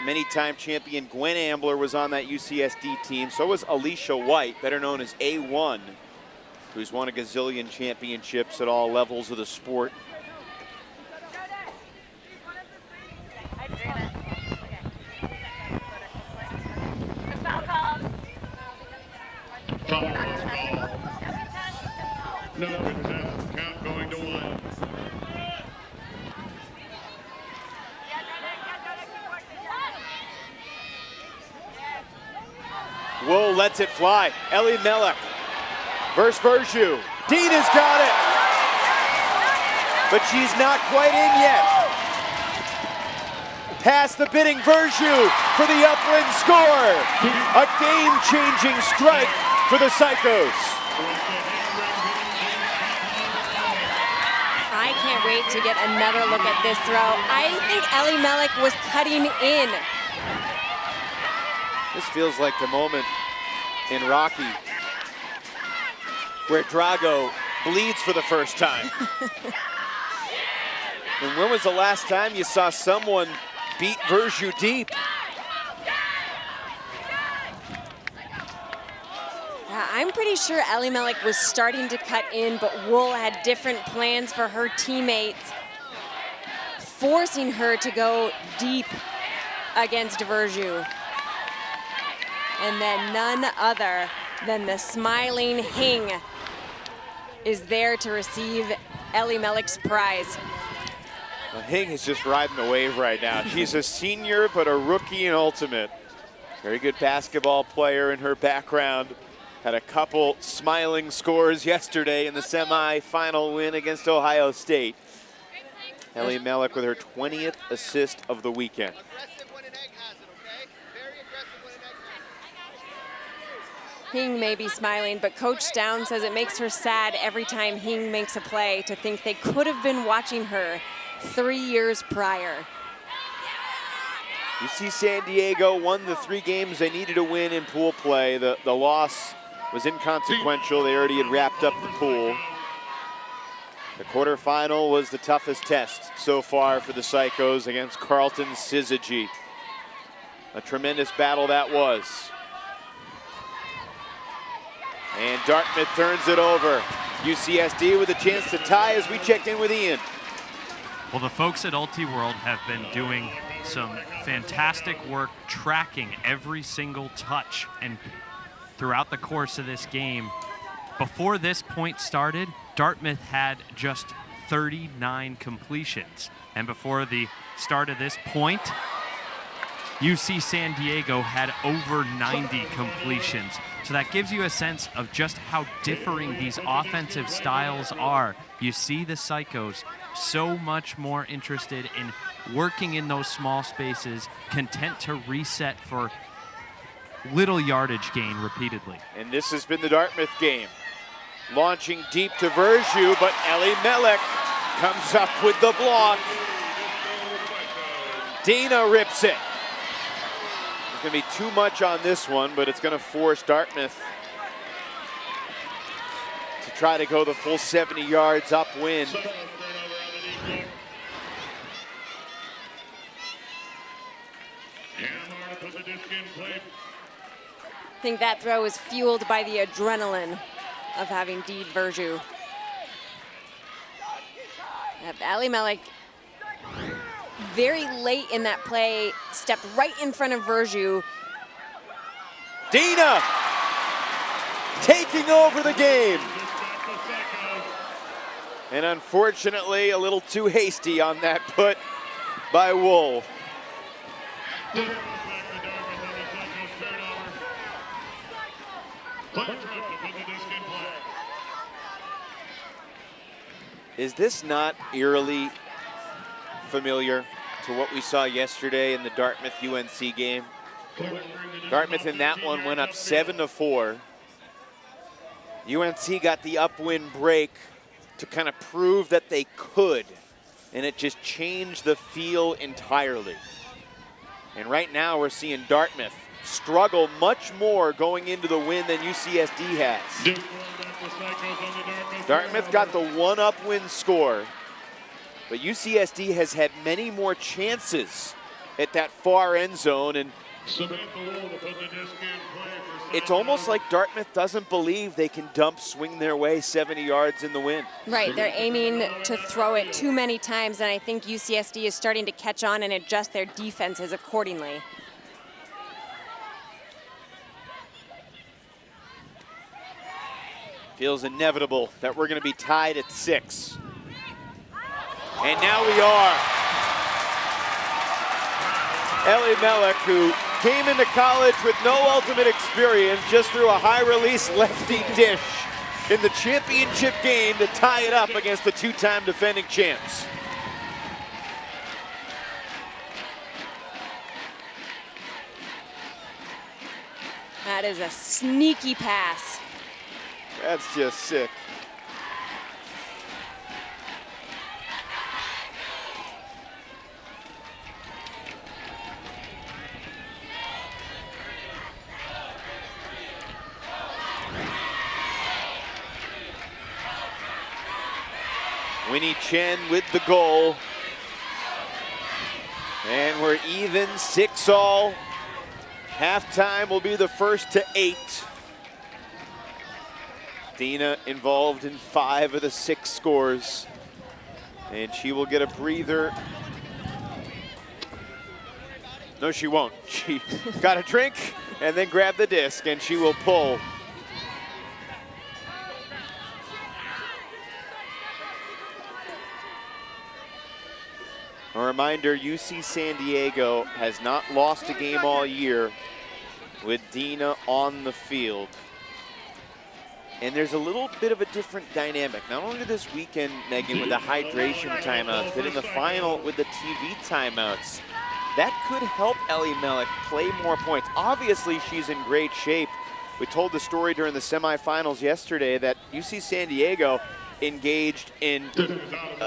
many-time champion Gwen Ambler, was on that UCSD team. So was Alicia White, better known as A1, who's won a gazillion championships at all levels of the sport. Number 10, count going to 1. Wool lets it fly. Ellie Melek versus Verju. Dean has got it, but she's not quite in yet. Past the bidding Verju for the upland score. A game-changing strike for the Psychos. I can't wait to get another look at this throw. I think Ellie Melek was cutting in. This feels like the moment in Rocky where Drago bleeds for the first time. And when was the last time you saw someone beat Verju deep? I'm pretty sure Ellie Melek was starting to cut in, but Wool had different plans for her teammates, forcing her to go deep against Verju. And then none other than the smiling Hing is there to receive Ellie Melek's prize. Well, Hing is just riding the wave right now. She's a senior, but a rookie in Ultimate. Very good basketball player in her background. Had a couple smiling scores yesterday in the semi-final win against Ohio State. Ellie Melek with her 20th assist of the weekend. Hing may be smiling, but Coach Down says it makes her sad every time Hing makes a play to think they could have been watching her 3 years prior. UC San Diego won the 3 games they needed to win in pool play. The loss was inconsequential. They already had wrapped up the pool. The quarterfinal was the toughest test so far for the Psychos against Carleton Syzygy. A tremendous battle that was. And Dartmouth turns it over. UCSD with a chance to tie as we check in with Ian. Well, the folks at Ultiworld have been doing some fantastic work tracking every single touch, and throughout the course of this game, before this point started, Dartmouth had just 39 completions. And before the start of this point, UC San Diego had over 90 completions. So that gives you a sense of just how differing these offensive styles are. You see the Psychos so much more interested in working in those small spaces, content to reset for little yardage gain repeatedly. And this has been the Dartmouth game. Launching deep to Verju, but Ellie Melek comes up with the block. Dana rips it. There's going to be too much on this one, but it's going to force Dartmouth to try to go the full 70 yards upwind. Put the disc in play I think that throw was fueled by the adrenaline of having Deed Verju. Ali Melek, very late in that play, stepped right in front of Verju. Dina taking over the game. And unfortunately, a little too hasty on that put by Wool. Is this not eerily familiar to what we saw yesterday in the Dartmouth-UNC game? Dartmouth in that one went up 7-4. UNC got the upwind break to kind of prove that they could, and it just changed the feel entirely. And right now we're seeing Dartmouth struggle much more going into the win than UCSD has. Dartmouth got the one upwind score, but UCSD has had many more chances at that far end zone, and it's almost like Dartmouth doesn't believe they can swing their way 70 yards in the win. Right, they're aiming to throw it too many times, and I think UCSD is starting to catch on and adjust their defenses accordingly. Feels inevitable that we're going to be tied at 6. And now we are. Ali Melek, who came into college with no ultimate experience, just threw a high-release lefty dish in the championship game to tie it up against the two-time defending champs. That is a sneaky pass. That's just sick. Winnie Chen with the goal. And we're even, 6-all. Halftime will be the first to 8. Dina involved in 5 of the 6 scores. And she will get a breather. No, she won't. She got a drink and then grabbed the disc, and she will pull. A reminder, UC San Diego has not lost a game all year with Dina on the field. And there's a little bit of a different dynamic, not only this weekend, Megan, with the hydration timeouts, but in the final with the TV timeouts. That could help Ali Melek play more points. Obviously, she's in great shape. We told the story during the semifinals yesterday that UC San Diego engaged in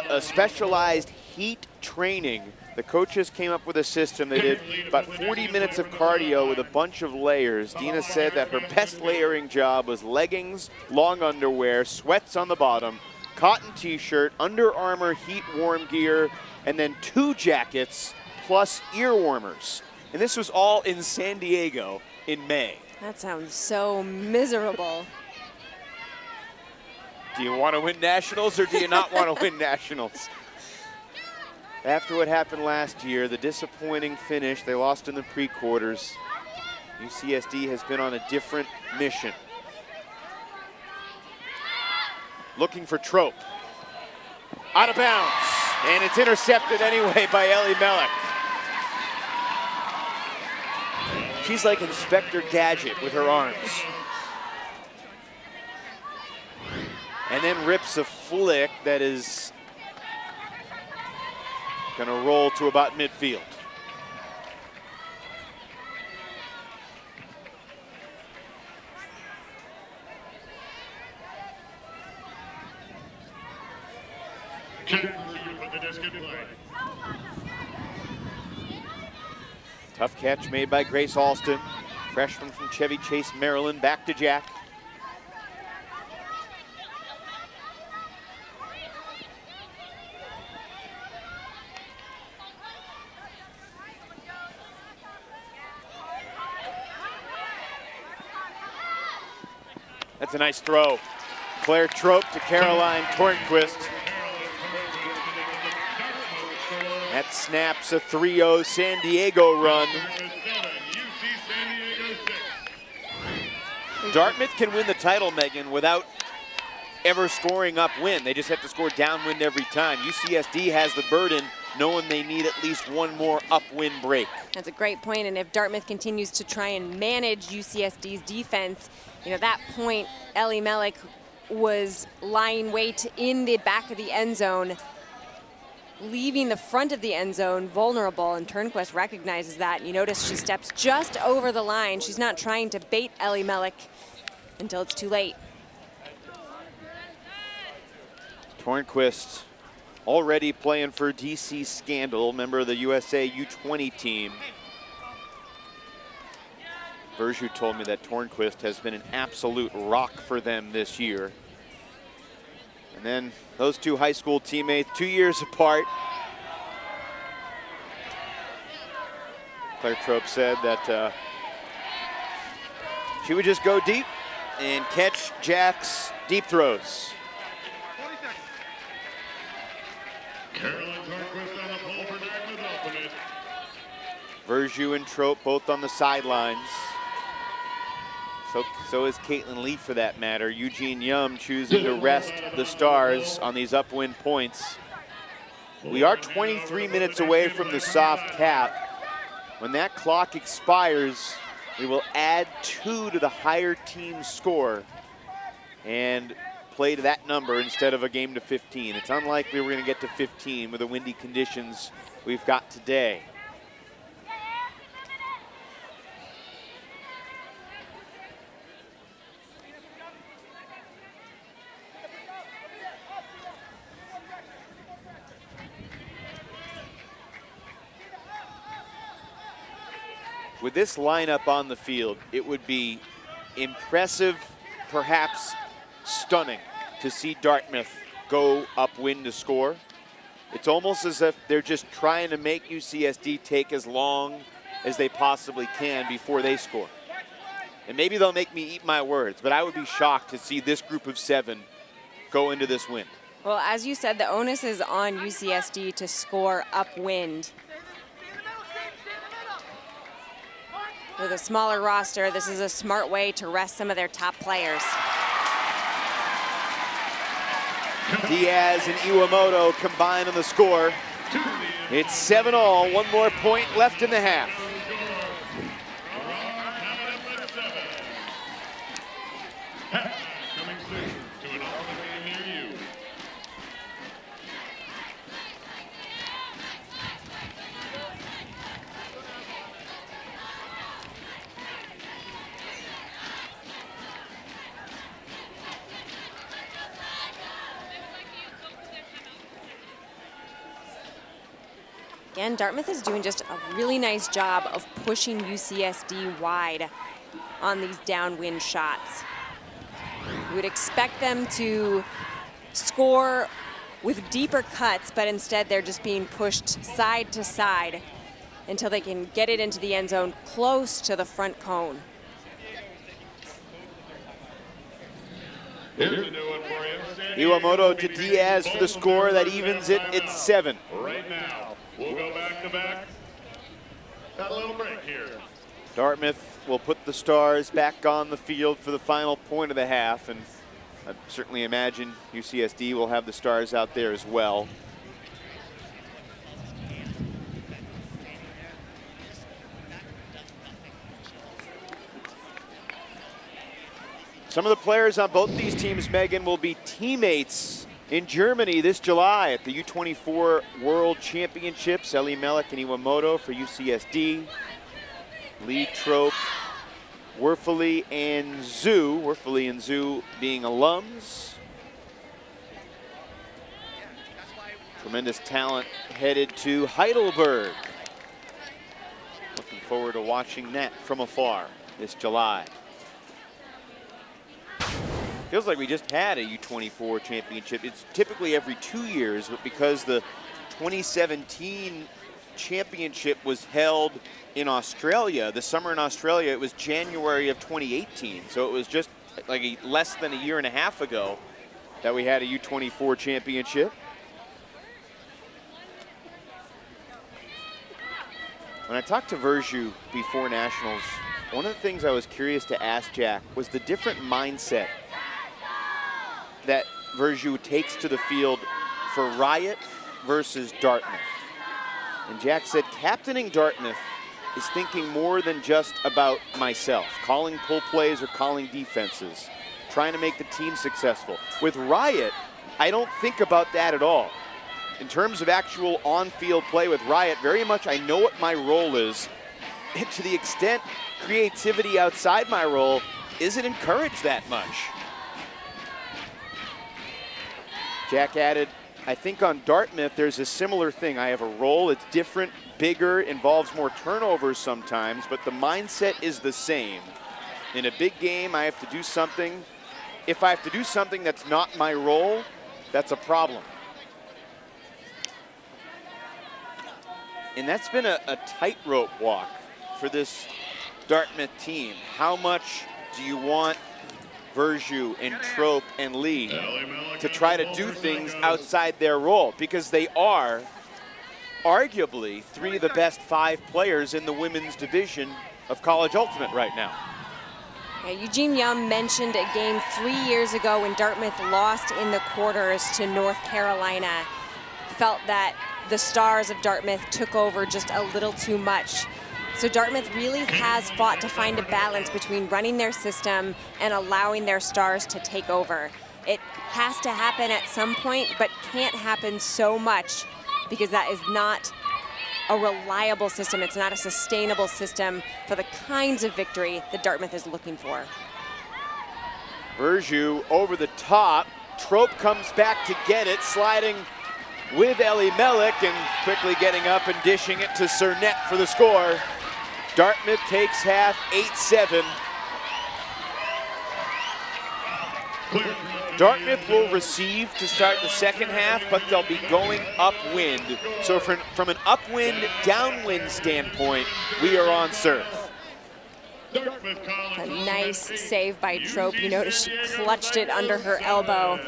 a specialized heat training. The coaches came up with a system. They did about 40 minutes of cardio with a bunch of layers. Dina said that her best layering job was leggings, long underwear, sweats on the bottom, cotton t-shirt, Under Armour heat warm gear, and then 2 jackets plus ear warmers. And this was all in San Diego in May. That sounds so miserable. Do you want to win nationals or do you not want to win nationals? After what happened last year, the disappointing finish, they lost in the pre-quarters. UCSD has been on a different mission. Looking for Trope. Out of bounds, and it's intercepted anyway by Ali Melek. She's like Inspector Gadget with her arms. And then rips a flick that is gonna roll to about midfield. Tough catch made by Grace Alston. Freshman from Chevy Chase, Maryland, back to Jack. That's a nice throw. Claire Trope to Caroline Tornquist. That snaps a 3-0 San Diego run. Dartmouth can win the title, Megan, without ever scoring upwind. They just have to score downwind every time. UCSD has the burden, knowing they need at least one more upwind break. That's a great point, and if Dartmouth continues to try and manage UCSD's defense, you know, that point, Ellie Mellick was lying wait in the back of the end zone, leaving the front of the end zone vulnerable, and Turnquist recognizes that. And you notice she steps just over the line. She's not trying to bait Ellie Mellick until it's too late. Tornquist already playing for DC Scandal, member of the USA U20 team. Berju told me that Tornquist has been an absolute rock for them this year. And then those two high school teammates, 2 years apart. Claire Trope said that she would just go deep and catch Jack's deep throws. Caroline Tornquist on the pole for Dartmouth Ultimate. Verju and Trope both on the sidelines. So is Caitlin Lee for that matter. Eugene Yum choosing to rest the Stars on these upwind points. We are 23 minutes away from the soft cap. When that clock expires, we will add 2 to the higher team's score and play to that number instead of a game to 15. It's unlikely we're going to get to 15 with the windy conditions we've got today. With this lineup on the field, it would be impressive, perhaps stunning, to see Dartmouth go upwind to score. It's almost as if they're just trying to make UCSD take as long as they possibly can before they score. And maybe they'll make me eat my words, but I would be shocked to see this group of 7 go into this win. Well, as you said, the onus is on UCSD to score upwind. With a smaller roster, this is a smart way to rest some of their top players. Diaz and Iwamoto combine on the score. It's 7-all, 1 more point left in the half. Coming soon to an Ultimate game near you. Again, Dartmouth is doing just a really nice job of pushing UCSD wide on these downwind shots. You would expect them to score with deeper cuts, but instead they're just being pushed side to side until they can get it into the end zone close to the front cone. Here's a new one for you. Iwamoto to Diaz for the score that evens it at 7. Right now, we'll go back to back. Got a little break here. Dartmouth will put the Stars back on the field for the final point of the half, and I certainly imagine UCSD will have the Stars out there as well. Some of the players on both these teams, Megan, will be teammates in Germany this July at the U24 World Championships. Ellie Mellick and Iwamoto for UCSD. Lee, Trope, Werfele and Zhu. Werfele and Zhu being alums. Tremendous talent headed to Heidelberg. Looking forward to watching that from afar this July. Feels like we just had a U24 championship. It's typically every 2 years, but because the 2017 championship was held in Australia, the summer in Australia, it was January of 2018. So it was just like less than a year and a half ago that we had a U24 championship. When I talked to Verju before Nationals, one of the things I was curious to ask Jack was the different mindset that Verju takes to the field for Riot versus Dartmouth. And Jack said, captaining Dartmouth is thinking more than just about myself, calling pull plays or calling defenses, trying to make the team successful. With Riot, I don't think about that at all. In terms of actual on-field play with Riot, very much I know what my role is. And to the extent creativity outside my role isn't encouraged that much. Jack added, I think on Dartmouth there's a similar thing. I have a role, it's different, bigger, involves more turnovers sometimes, but the mindset is the same. In a big game, I have to do something. If I have to do something that's not my role, that's a problem. And that's been a tightrope walk for this Dartmouth team. How much do you want Verju and Trope and Lee to try to do things outside their role? Because they are arguably three of the best 5 players in the women's division of College Ultimate right now. Yeah, Eugene Yum mentioned a game 3 years ago when Dartmouth lost in the quarters to North Carolina. Felt that the stars of Dartmouth took over just a little too much. So Dartmouth really has fought to find a balance between running their system and allowing their stars to take over. It has to happen at some point, but can't happen so much because that is not a reliable system. It's not a sustainable system for the kinds of victory that Dartmouth is looking for. Verju over the top. Trope comes back to get it, sliding with Ellie Mellick and quickly getting up and dishing it to Cernette for the score. Dartmouth takes half 8-7. Dartmouth will receive to start the second half, but they'll be going upwind. So from an upwind, downwind standpoint, we are on serve. A nice save by Trope. You notice she clutched it under her elbow.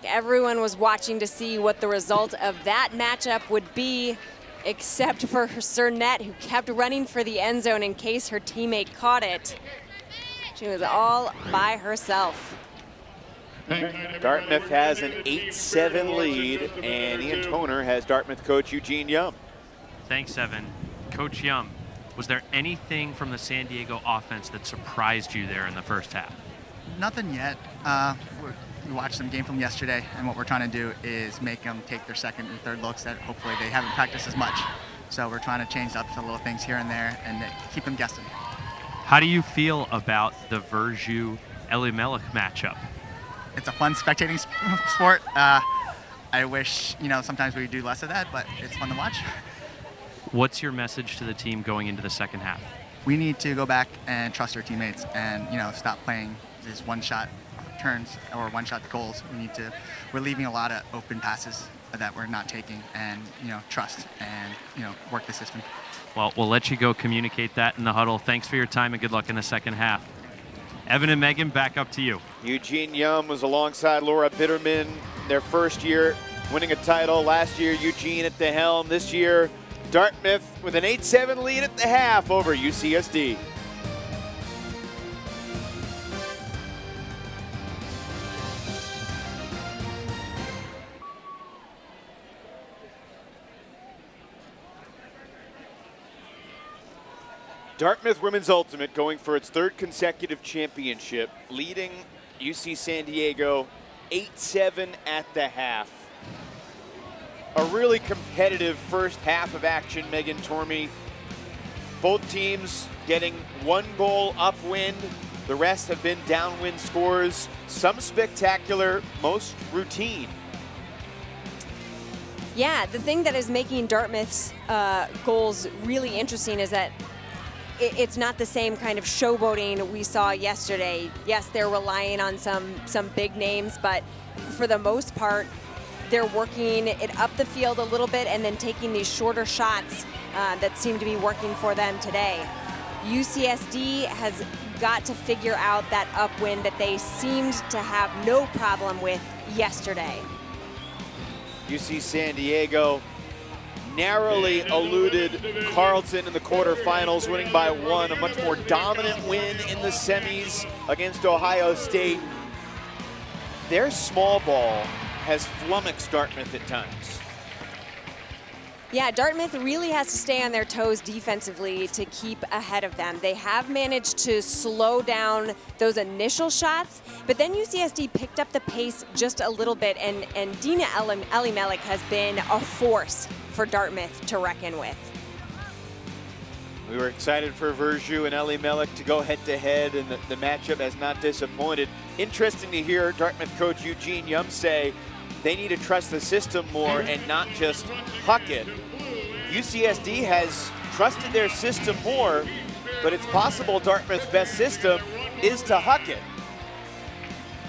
Everyone was watching to see what the result of that matchup would be, except for Cernette, who kept running for the end zone in case her teammate caught it. She was all by herself. Dartmouth has an 8-7 lead, and Ian Toner has Dartmouth coach Eugene Yum. Thanks, Evan. Coach Yum, was there anything from the San Diego offense that surprised you there in the first half? Nothing yet. We watched some game from yesterday, and what we're trying to do is make them take their second and third looks that hopefully they haven't practiced as much. So we're trying to change up some little things here and there and keep them guessing. How do you feel about the Verju-Ellie Mellick matchup? It's a fun spectating sport. I wish, sometimes we do less of that, but it's fun to watch. What's your message to the team going into the second half? We need to go back and trust our teammates and, stop playing these one-shot turns or one-shot goals. We're leaving a lot of open passes that we're not taking, and trust and work the system. Well, we'll let you go communicate that in the huddle. Thanks for your time and good luck in the second half. Evan and Megan, back up to you. Eugene Yum was alongside Laura Bitterman their first year winning a title. Last year, Eugene at the helm. This year, Dartmouth with an 8-7 lead at the half over UCSD. Dartmouth Women's Ultimate going for its 3rd consecutive championship, leading UC San Diego 8-7 at the half. A really competitive first half of action, Megan Tormey. Both teams getting 1 goal upwind. The rest have been downwind scores. Some spectacular, most routine. Yeah, the thing that is making Dartmouth's goals really interesting is that it's not the same kind of showboating we saw yesterday. Yes, they're relying on some big names, but for the most part, they're working it up the field a little bit and then taking these shorter shots that seem to be working for them today. UCSD has got to figure out that upwind that they seemed to have no problem with yesterday. UC San Diego narrowly eluded Carleton in the quarterfinals, winning by 1, a much more dominant win in the semis against Ohio State. Their small ball has flummoxed Dartmouth at times. Yeah, Dartmouth really has to stay on their toes defensively to keep ahead of them. They have managed to slow down those initial shots, but then UCSD picked up the pace just a little bit, and Dina Elimelech has been a force for Dartmouth to reckon with. We were excited for Verju and Elimelech to go head-to-head, and the matchup has not disappointed. Interesting to hear Dartmouth coach Eugene Yum say they need to trust the system more and not just huck it. UCSD has trusted their system more, but it's possible Dartmouth's best system is to huck it.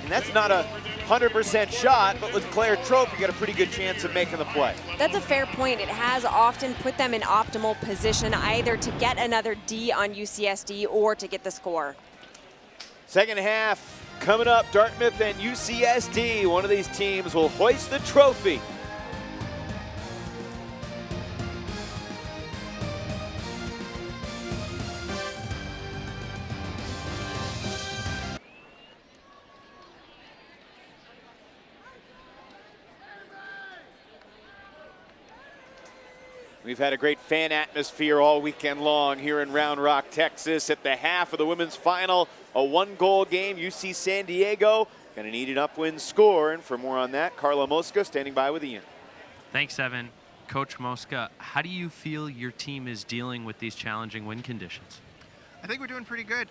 And that's not a 100% shot, but with Claire Trope, you got a pretty good chance of making the play. That's a fair point. It has often put them in optimal position either to get another D on UCSD or to get the score. Second half coming up, Dartmouth and UCSD. One of these teams will hoist the trophy. We've had a great fan atmosphere all weekend long here in Round Rock, Texas. At the half of the women's final, a 1-goal game. UC San Diego gonna need an upwind score. And for more on that, Carla Mosca standing by with Ian. Thanks, Evan. Coach Mosca, how do you feel your team is dealing with these challenging wind conditions? I think we're doing pretty good.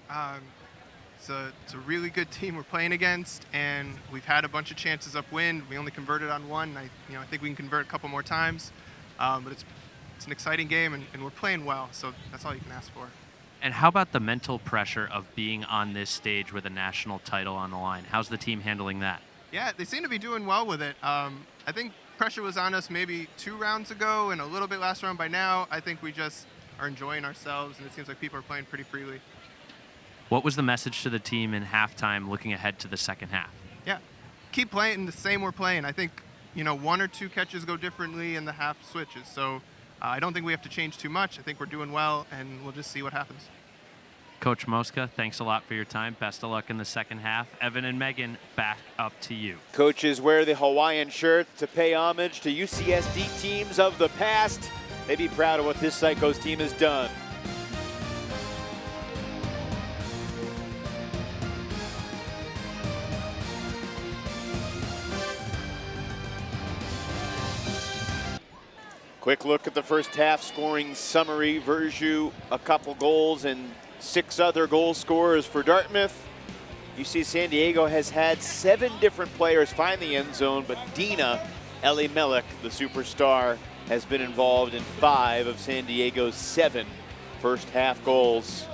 It's a really good team we're playing against, and we've had a bunch of chances upwind. We only converted on one. I think we can convert a couple more times, but it's an exciting game, and we're playing well, so that's all you can ask for. And how about the mental pressure of being on this stage with a national title on the line? How's the team handling that? Yeah, they seem to be doing well with it. I think pressure was on us maybe 2 rounds ago and a little bit last round. By now, I think we just are enjoying ourselves, and it seems like people are playing pretty freely. What was the message to the team in halftime looking ahead to the second half? Yeah, keep playing the same we're playing. I think, 1 or 2 catches go differently and the half switches. So I don't think we have to change too much. I think we're doing well, and we'll just see what happens. Coach Mosca, thanks a lot for your time. Best of luck in the second half. Evan and Megan, back up to you. Coaches wear the Hawaiian shirt to pay homage to UCSD teams of the past. They be proud of what this Psychos team has done. Quick look at the first half scoring summary. Verju, a couple goals, and 6 other goal scorers for Dartmouth. UC San Diego has had 7 different players find the end zone, but Dina Elimelech, the superstar, has been involved in 5 of San Diego's 7 first half goals.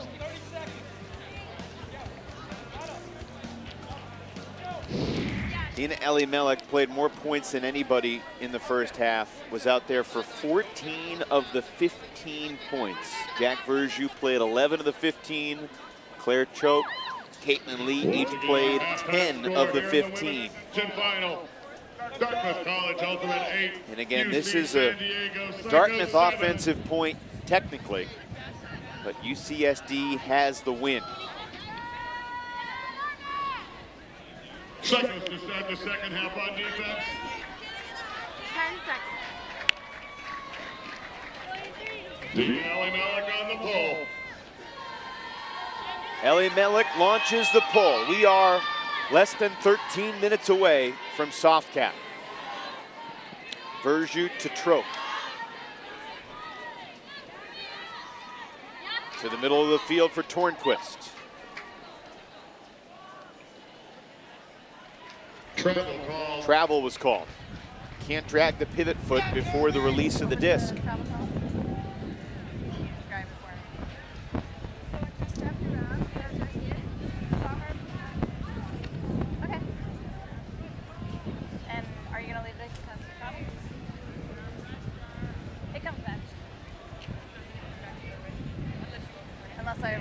Dina Elimelech played more points than anybody in the first half, was out there for 14 of the 15 points. Jack Verju played 11 of the 15. Claire Choate, Caitlin Lee each played 10 of the 15. Dartmouth College Ultimate 8. And again, this is a Dartmouth offensive point technically, but UCSD has the win. Psychos to start the second half on defense. 10 seconds. Elimelech on the pull. Elimelech launches the pull. We are less than 13 minutes away from soft cap. Verju to Trope. To the middle of the field for Tornquist. Travel was called. Can't drag the pivot foot before the release of the disc. Okay. And are you going to leave this to travel? It comes back. Unless I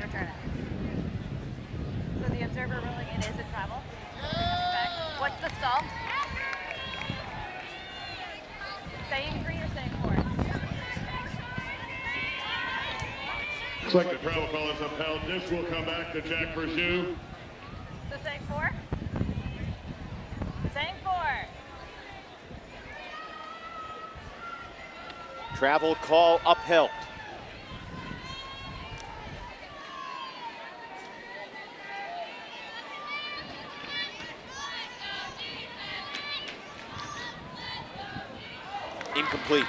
Looks like the travel call is upheld. This will come back to Jack Verjus. So saying 4? Saying 4. Travel call upheld. Incomplete.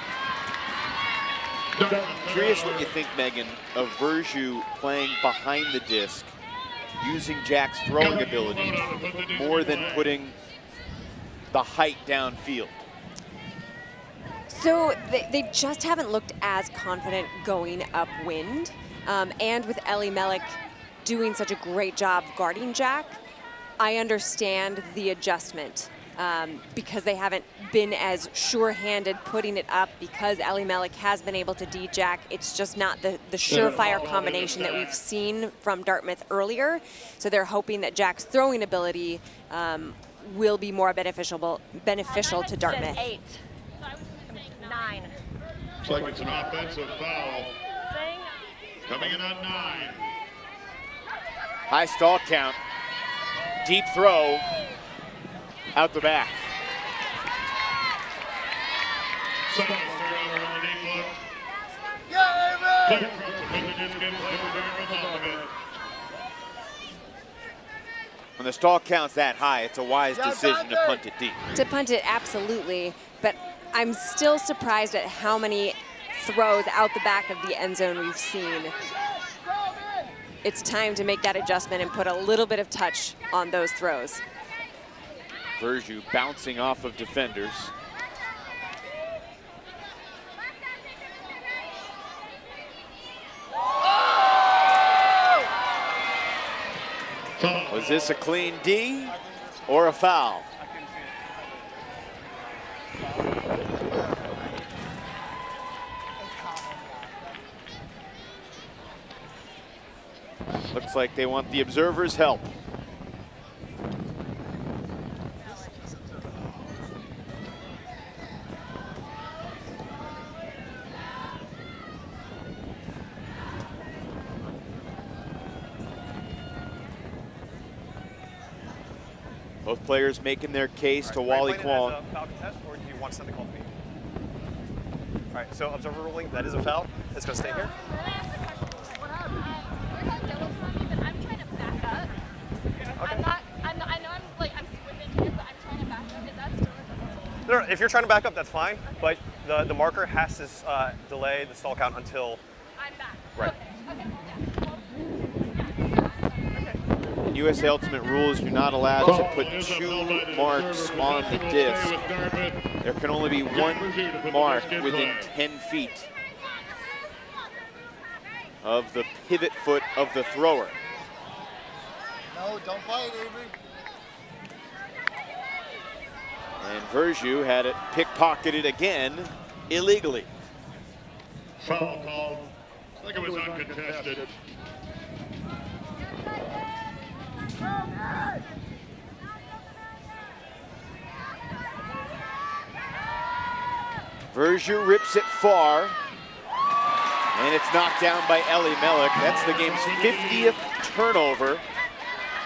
Curious what you think, Megan, of Verjus playing behind the disc, using Jack's throwing ability more than putting the height downfield. So they just haven't looked as confident going upwind. And with Ellie Mellick doing such a great job guarding Jack, I understand the adjustment. Because they haven't been as sure-handed putting it up, because Ellie Mellick has been able to D-Jack. It's just not the surefire combination that we've seen from Dartmouth earlier. So they're hoping that Jack's throwing ability will be more beneficial to Dartmouth. 8. 9. Looks like it's an offensive foul. Coming in on 9. High stall count. Deep throw. Out the back. When the stall count's that high, it's a wise decision to punt it deep. To punt it, absolutely. But I'm still surprised at how many throws out the back of the end zone we've seen. It's time to make that adjustment and put a little bit of touch on those throws. Verjus bouncing off of defenders. Was this a clean D or a foul? Looks like they want the observers' help. Both players making their case to Wally Kwong. As a foul contest, or do you want something called me? All right, so observer ruling, that is a foul. It's going to stay here. No, if you're trying to back up, that's fine. But the marker has to delay the stall count until I'm back. Right. Okay. USA Ultimate rules, you're not allowed to put 2 marks on the disc. There can only be 1 mark within 10 feet of the pivot foot of the thrower. No, don't bite, Avery. And Verjus had it pickpocketed again illegally. Foul called. I think it was uncontested. Verjus rips it far, and it's knocked down by Ellie Mellick. That's the game's 50th turnover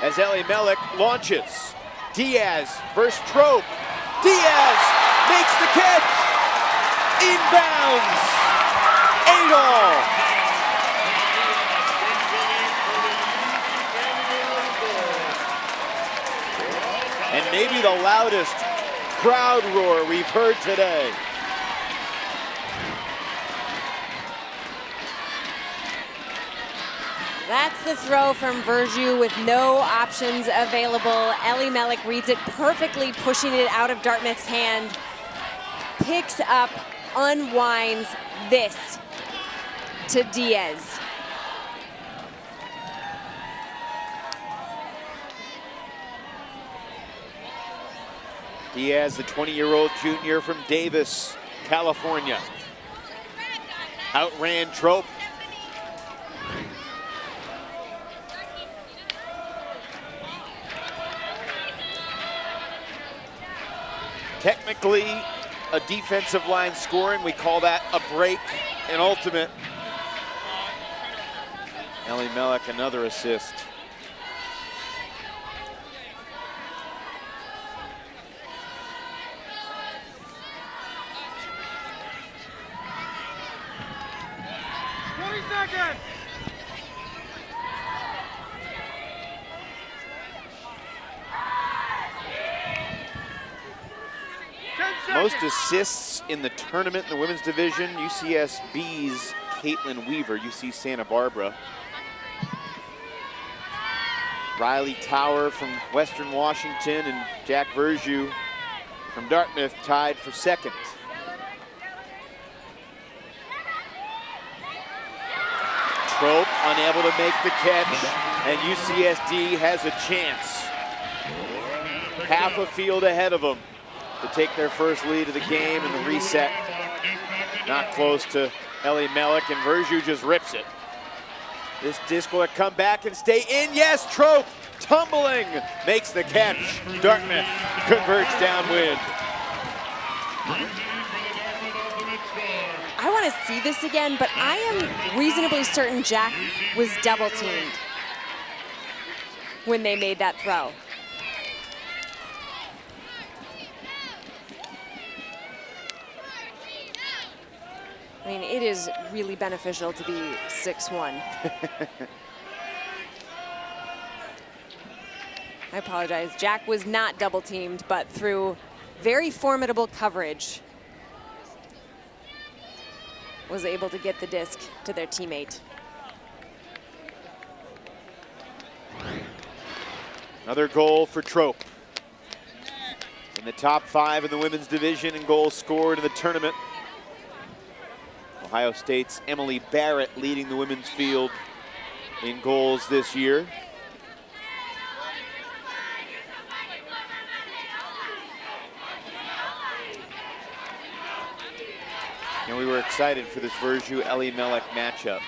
as Ellie Mellick launches. Diaz versus Trope. Diaz makes the catch. Inbounds. 8-all. And maybe the loudest crowd roar we've heard today. That's the throw from Verjus with no options available. Ellie Mellick reads it perfectly, pushing it out of Dartmouth's hand. Picks up, unwinds this to Diaz. Diaz, the 20-year-old junior from Davis, California. Outran Trope. Technically a defensive line scoring. We call that a break in Ultimate. Ellie Mellick, another assist. Most assists in the tournament in the women's division, UCSB's Caitlin Weaver, UC Santa Barbara. Riley Tower from Western Washington and Jack Verjus from Dartmouth tied for second. Trope unable to make the catch, and UCSD has a chance. Half a field ahead of them to take their first lead of the game in the reset. Not close to Ellie Mellick, and Verjus just rips it. This disc will come back and stay in. Yes, Trope tumbling makes the catch. Dartmouth converts downwind. I want to see this again, but I am reasonably certain Jack was double teamed when they made that throw. I mean, it is really beneficial to be 6'1". I apologize. Jack was not double teamed, but through very formidable coverage, was able to get the disc to their teammate. Another goal for Trope. In the top 5 in the women's division in goals scored in the tournament. Ohio State's Emily Barrett leading the women's field in goals this year. And we were excited for this Verjus-Ellie Mellick matchup.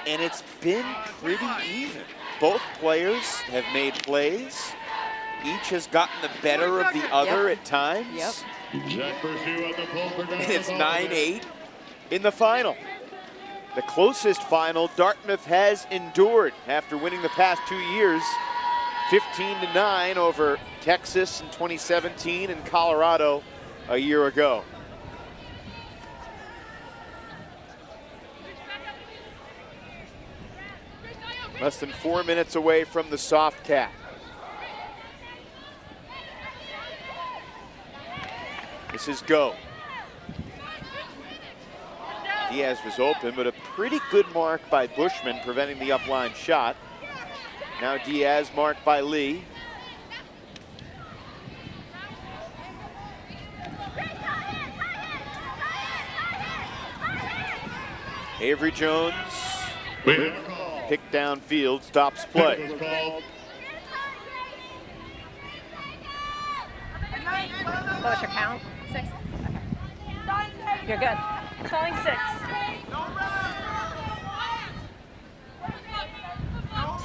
And it's been pretty even. Both players have made plays. Each has gotten the better of the other at times. Yep. And it's 9-8 in the final. The closest final Dartmouth has endured after winning the past 2 years. 15-9 over Texas in 2017 and Colorado a year ago. Less than 4 minutes away from the soft cap. This is go. Diaz was open, but a pretty good mark by Bushman preventing the upline shot. Now Diaz marked by Lee. Avery Jones, picked downfield, stops play. What was your count? 6. Okay. You're good. Calling 6.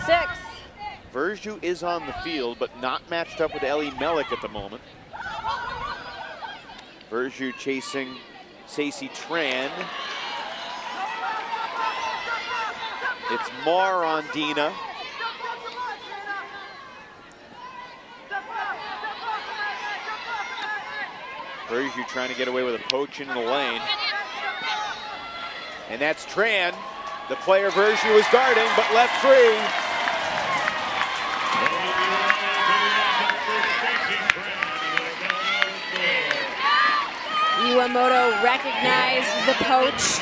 6. Verjus is on the field, but not matched up with Ellie Mellick at the moment. Verjus chasing Stacey Tran. It's Marr on Dina. Verjus trying to get away with a poach into the lane. And that's Tran. The player Verjus was darting, but left free. Iwamoto recognized the poach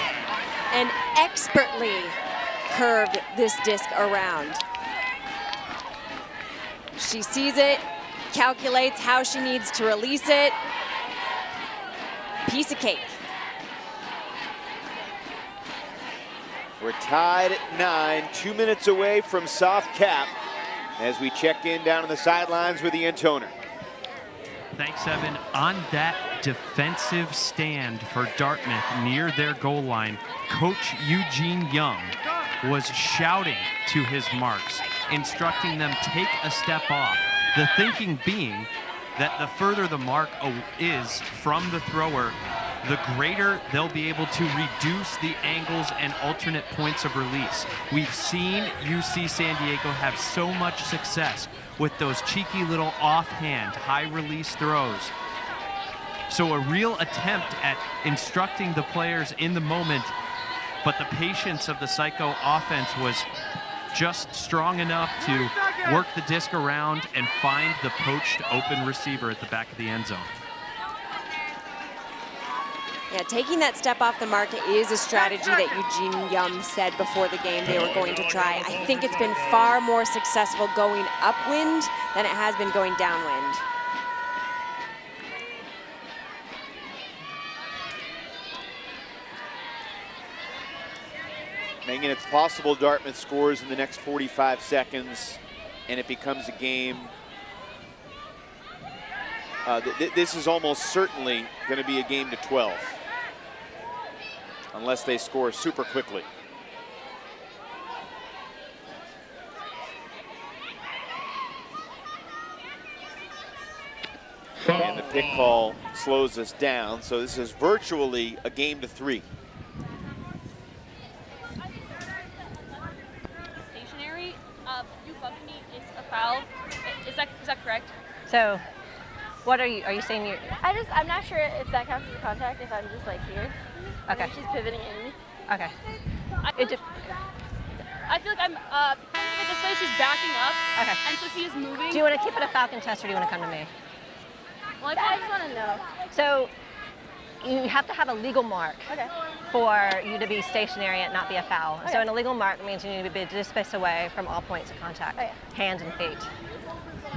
and expertly curved this disc around. She sees it, calculates how she needs to release it. Piece of cake. We're tied at 9, 2 minutes away from soft cap as we check in down on the sidelines with Ian Toner. Thanks, Evan. On that defensive stand for Dartmouth near their goal line, Coach Eugene Young was shouting to his marks, instructing them take a step off. The thinking being that the further the mark is from the thrower, the greater they'll be able to reduce the angles and alternate points of release. We've seen UC San Diego have so much success with those cheeky little offhand, high release throws. So a real attempt at instructing the players in the moment, but the patience of the Psycho offense was just strong enough to work the disc around and find the poached open receiver at the back of the end zone. Yeah, taking that step off the mark is a strategy that Eugene Yum said before the game they were going to try. I think it's been far more successful going upwind than it has been going downwind. Megan, it's possible Dartmouth scores in the next 45 seconds and it becomes a game. This is almost certainly going to be a game to 12, unless they score super quickly. And the pick call slows us down, so this is virtually a game to 3. Stationary, you bumped me is a foul. Is that correct? So, what are you saying? I'm not sure if that counts as contact if I'm just like here. Okay. And she's pivoting in me. Okay. I feel like I'm this way she's backing up. Okay. And so she is moving. Do you want to keep it a Falcon test or do you want to come to me? Well, I just want to know. So, you have to have a legal mark Okay. for you to be stationary and not be a foul. Okay. So an illegal mark means you need to be just space away from all points of contact, Okay. hands and feet.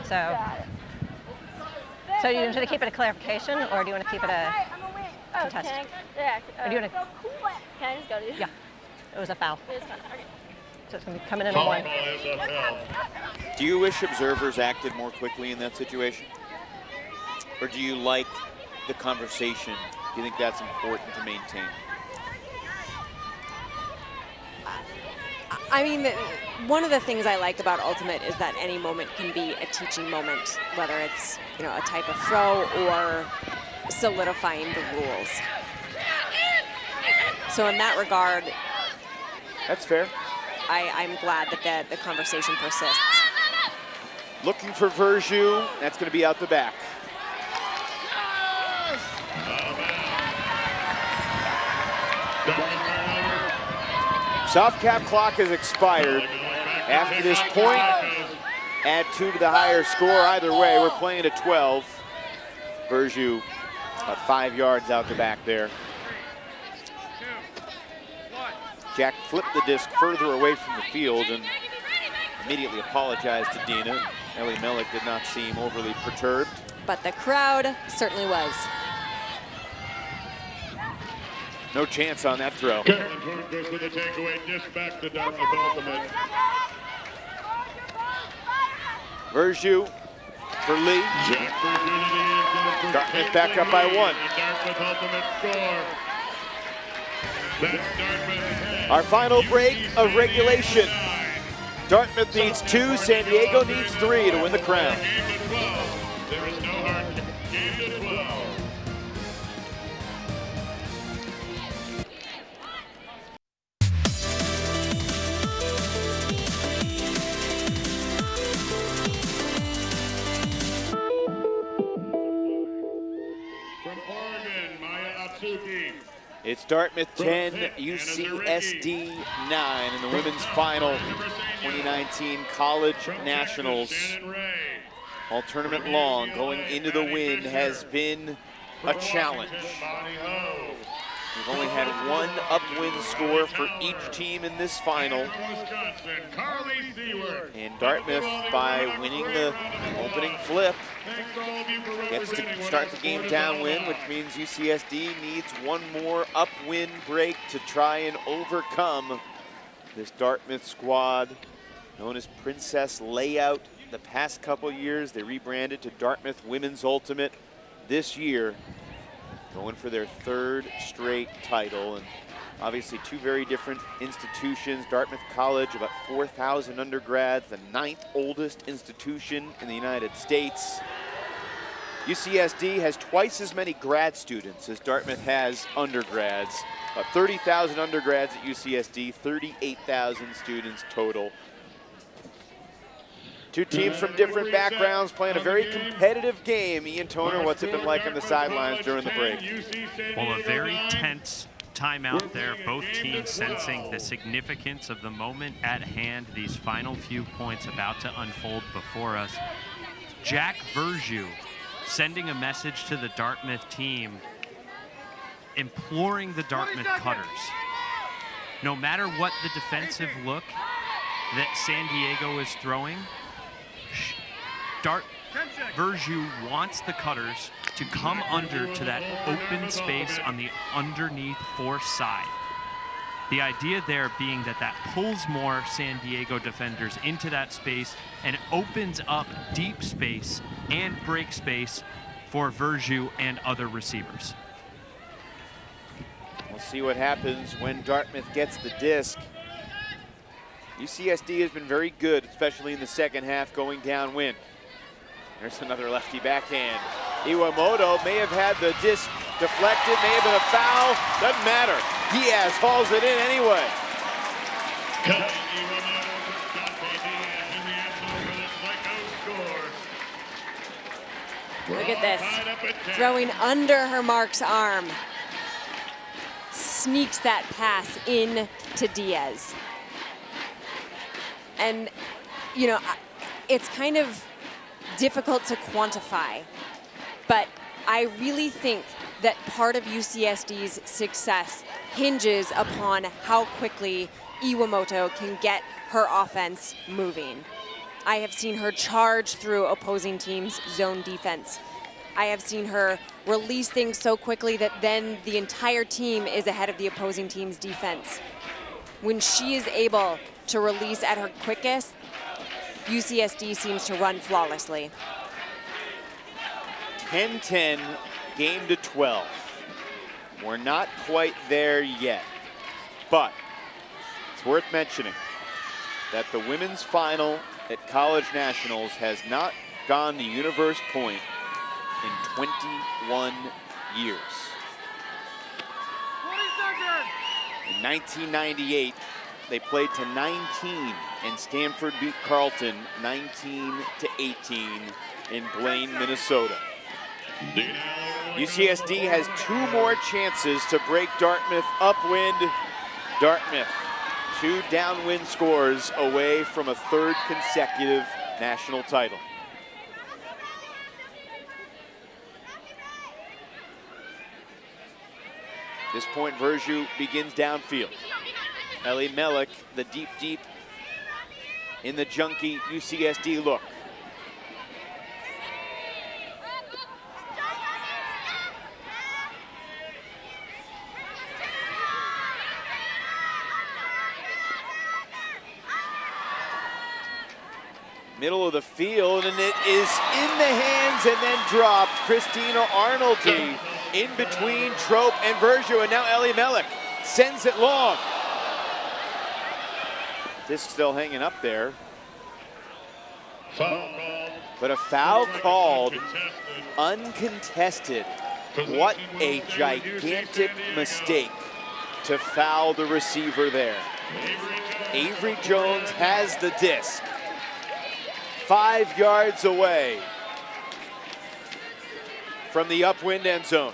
So, Got it. so do you want to keep it a clarification or do you want to keep it a contest? Or do you want to? Can I just go to you? Yeah, it was a foul. It is fun. Okay. So it's going to be coming in on 1. Do you wish observers acted more quickly in that situation? Or do you like the conversation? Do you think that's important to maintain? I mean, one of the things I like about Ultimate is that any moment can be a teaching moment, whether it's, you know, a type of throw or solidifying the rules. So in that regard, that's fair. I'm glad that the conversation persists. Looking for Verjus. That's going to be out the back. Soft cap clock has expired. After this point, add 2 to the higher score. Either way, we're playing at 12. Verjus about 5 yards out the back there. Jack flipped the disc further away from the field and immediately apologized to Dina. Ellie Mellick did not seem overly perturbed. But the crowd certainly was. No chance on that throw. Carolyn Tornquist with a takeaway, disc back to Dartmouth Ultimate. Verjus for Lee. Dartmouth back up by 1. Dartmouth Ultimate score. That's Dartmouth. Our final break of regulation. Dartmouth needs 2, San Diego needs 3 to win the crown. There is no hard game to 12. From Oregon, Maya Atsuki. It's Dartmouth 10, UCSD 9 in the women's final 2019 College Nationals. All tournament long, going into the win has been a challenge. We've only had 1 upwind score for each team in this final. And Dartmouth, by winning the opening flip, gets to start the game downwind, which means UCSD needs 1 more upwind break to try and overcome this Dartmouth squad, known as Princess Layout. The past couple years, they rebranded to Dartmouth Women's Ultimate. This year, going for their 3rd straight title. And obviously 2 very different institutions. Dartmouth College, about 4,000 undergrads, the 9th oldest institution in the United States. UCSD has twice as many grad students as Dartmouth has undergrads. 30,000 undergrads at UCSD, 38,000 students total. Two teams from different backgrounds playing a very competitive game. Ian Toner, what's it been like on the sidelines during the break? Well, a very tense timeout there. Both teams sensing the significance of the moment at hand, these final few points about to unfold before us. Jack Verjou sending a message to the Dartmouth team, imploring the Dartmouth Cutters. No matter what the defensive look that San Diego is throwing, Verjou wants the Cutters to come under to that open space on the underneath force side. The idea there being that that pulls more San Diego defenders into that space and opens up deep space and break space for Verjou and other receivers. We'll see what happens when Dartmouth gets the disc. UCSD has been very good, especially in the second half, going downwind. There's another lefty backhand. Iwamoto may have had the disc deflected, may have been a foul, doesn't matter. Diaz hauls it in anyway. Look at this, throwing under her mark's arm. Sneaks that pass in to Diaz. And, you know, it's kind of difficult to quantify, but I really think that part of UCSD's success hinges upon how quickly Iwamoto can get her offense moving. I have seen her charge through opposing teams' zone defense. I have seen her release things so quickly that then the entire team is ahead of the opposing team's defense. When she is able to release at her quickest, UCSD seems to run flawlessly. 10-10, game to 12. We're not quite there yet, but it's worth mentioning that the women's final at College Nationals has not gone to universe point in 21 years. 20 seconds. In 1998, they played to 19, and Stanford beat Carleton 19-18 in Blaine, Minnesota. UCSD has 2 more chances to break Dartmouth upwind. Dartmouth, 2 downwind scores away from a 3rd consecutive national title. At this point, Verjou begins downfield. Ellie Mellick, the deep in the junky UCSD look. Middle of the field, and it is in the hands and then dropped. Christina Arnoldy in between Trope and Verjou, and now Ellie Mellick sends it long. Disc still hanging up there. But a foul called uncontested. What a gigantic mistake to foul the receiver there. Avery Jones has the disc. 5 yards away from the upwind end zone.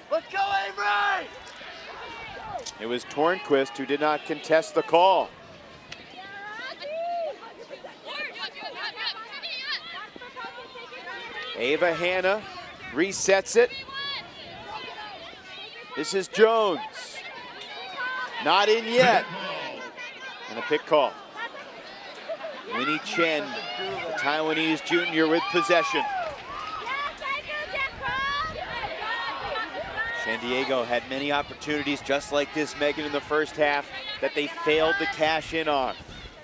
Let's go, Avery! It was Tornquist who did not contest the call. Ava Hanna resets it. This is Jones. Not in yet. And a pick call. Winnie Chen, the Taiwanese junior, with possession. San Diego had many opportunities just like this, Megan, in the first half that they failed to cash in on.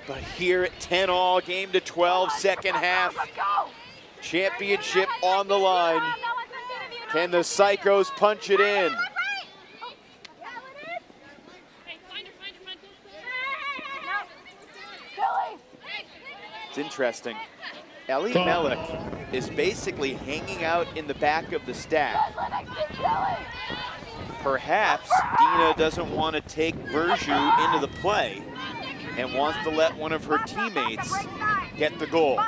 But here at 10-all, game to 12, second half. Championship on the line. Can the Psychos punch it in? It's interesting. Ellie Mellick is basically hanging out in the back of the stack. Perhaps Dina doesn't want to take Verju into the play and wants to let one of her teammates get the goal.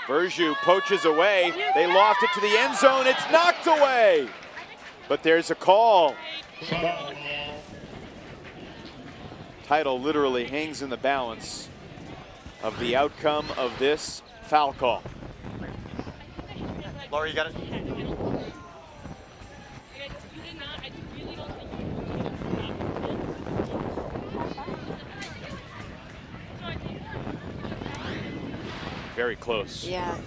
Verju poaches away. They loft it to the end zone. It's knocked away. But there's a call. Title literally hangs in the balance of the outcome of this foul call. Laura, you got it? Very close. Yeah.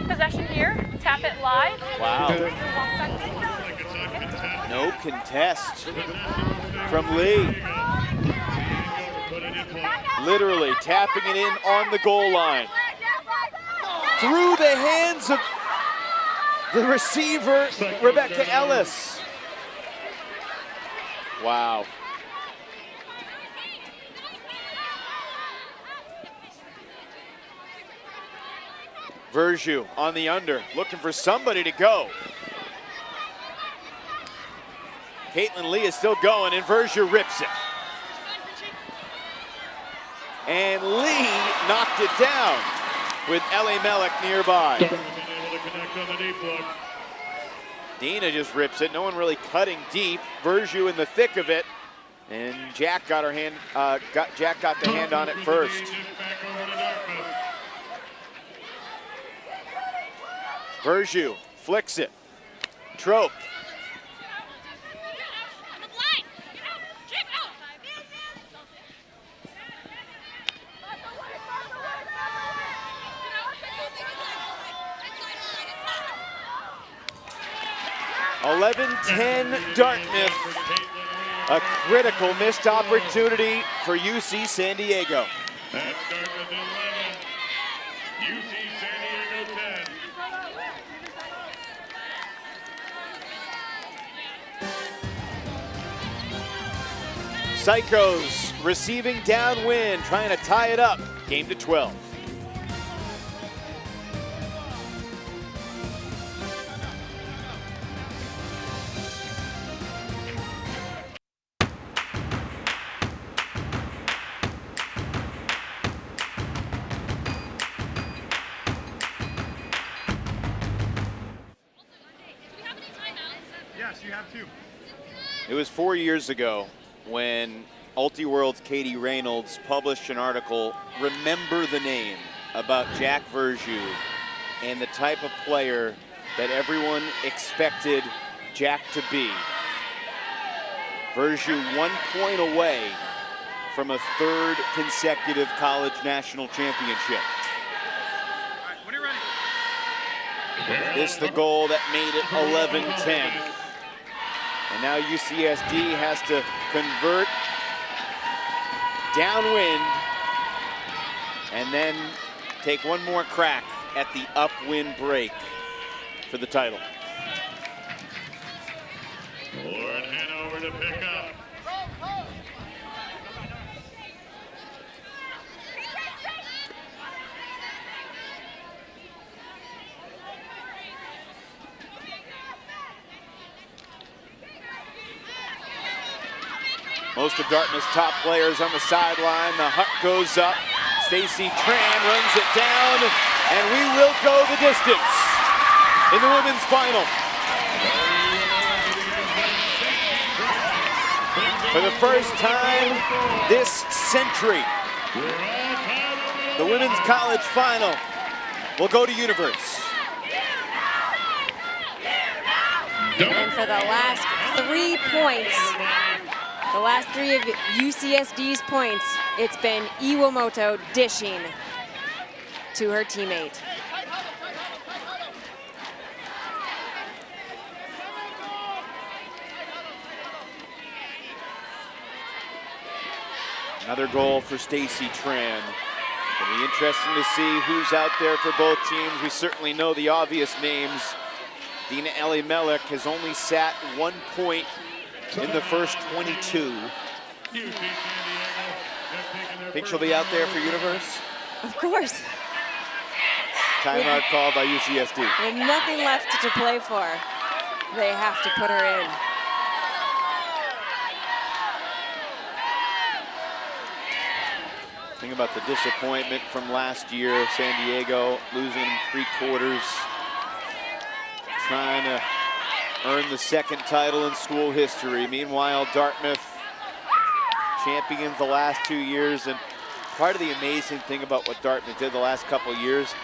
Possession here, tap it live. Wow. No contest from Lee. Literally tapping it in on the goal line. Through the hands of the receiver, Rebecca Ellis. Wow. Verju on the under, looking for somebody to go. Caitlin Lee is still going, and Verju rips it. And Lee knocked it down with Ellie Mellick nearby. Dina just rips it. No one really cutting deep. Verju in the thick of it, and Jack got her hand. Jack got the hand on it first. Verju flicks it. Trope. (11-10) Dartmouth. A critical missed opportunity for UC San Diego. That's Dartmouth 11. UC San Diego 10. Psychos receiving downwind, trying to tie it up. Game to 12. Yes, you have two. It was 4 years ago when Ultiworld's Katie Reynolds published an article, Remember the Name, about Jack Verju and the type of player that everyone expected Jack to be. Verju 1 point away from a third consecutive college national championship. All right, when you're ready. This the goal that made it 11-10. And now UCSD has to convert downwind and then take one more crack at the upwind break for the title. Lauren Hanover to pick up. Most of Dartmouth's top players on the sideline. The hut goes up. Stacy Tran runs it down, and we will go the distance in the women's final. For the first time this century, the women's college final will go to Universe. And for the last 3 points, the last 3 of UCSD's points, it's been Iwamoto dishing to her teammate. Another goal for Stacy Tran. It'll be interesting to see who's out there for both teams. We certainly know the obvious names. Dina Elimelech has only sat 1 point in the first 22. Think she'll be out there for Universe? Of course. Timeout call by UCSD. With nothing left to play for, they have to put her in. Think about the disappointment from last year, San Diego losing in 3/4. Trying to earn the second title in school history. Meanwhile, Dartmouth champions the last 2 years. And part of the amazing thing about what Dartmouth did the last couple of years,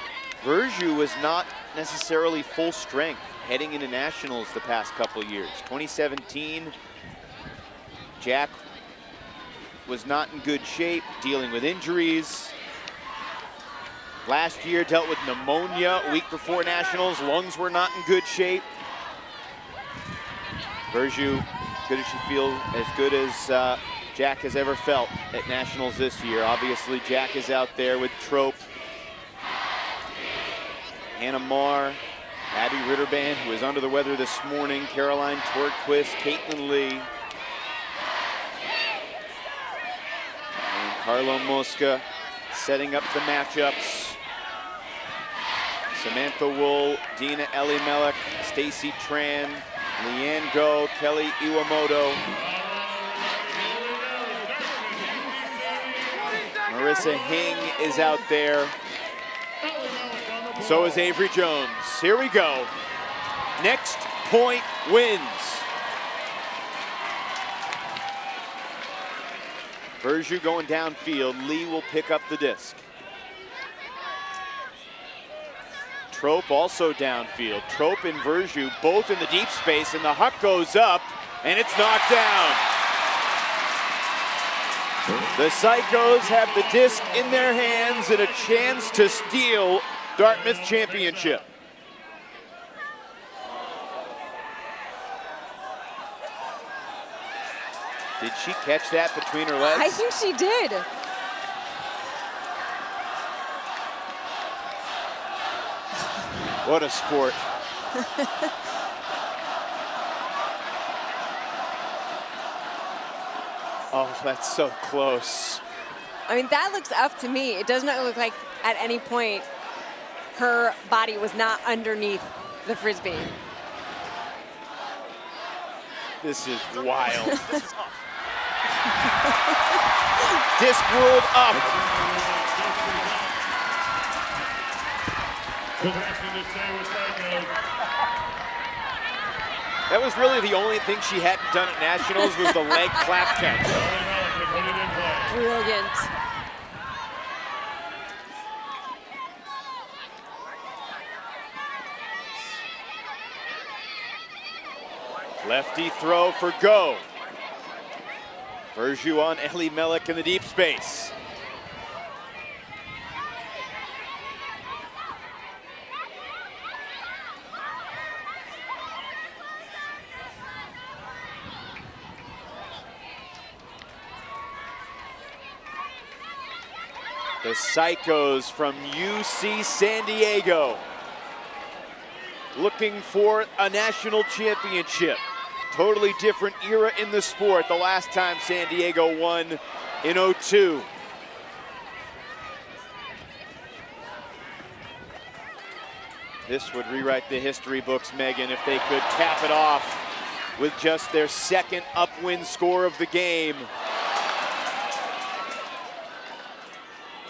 Verjus was not necessarily full strength heading into nationals the past couple of years. 2017, Jack was not in good shape, dealing with injuries. Last year dealt with pneumonia a week before nationals. Lungs were not in good shape. Verjus, good as she feels, as good as Jack has ever felt at nationals this year. Obviously, Jack is out there with Trope, Hannah Marr, Abby Ritterband, who was under the weather this morning, Caroline Torquist, Caitlin Lee, and Carlo Mosca setting up the matchups. Samantha Wool, Dina Elimelech, Stacy Tran, Leanne Go, Kelly Iwamoto, Marissa Hing is out there. So is Avery Jones. Here we go. Next point wins. Verjus going downfield. Lee will pick up the disc. Trope also downfield. Trope and Verjus both in the deep space, and the huck goes up, and it's knocked down. The Psychos have the disc in their hands and a chance to steal Dartmouth championship. Did she catch that between her legs? I think she did. What a sport. Oh, that's so close. I mean, that looks up to me. It does not look like at any point her body was not underneath the Frisbee. This is wild. Disc ruled up. That was really the only thing she hadn't done at nationals was the leg clap catch. Brilliant. Lefty throw for Go. Verjus on Elimelech in the deep space. The Psychos from UC San Diego looking for a national championship. Totally different era in the sport. The last time San Diego won in '02. This would rewrite the history books, Megan, if they could cap it off with just their second upwind score of the game.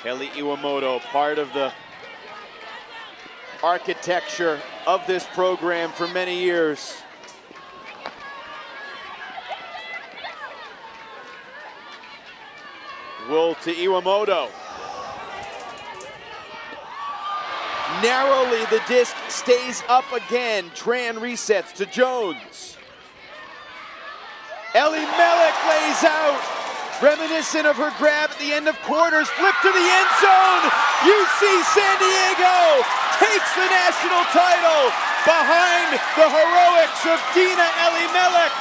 Kelly Iwamoto, part of the architecture of this program for many years. Wool to Iwamoto. Narrowly, the disc stays up again. Tran resets to Jones. Elimelech lays out. Reminiscent of her grab at the end of quarters, flip to the end zone. UC San Diego takes the national title behind the heroics of Dina Elimelech.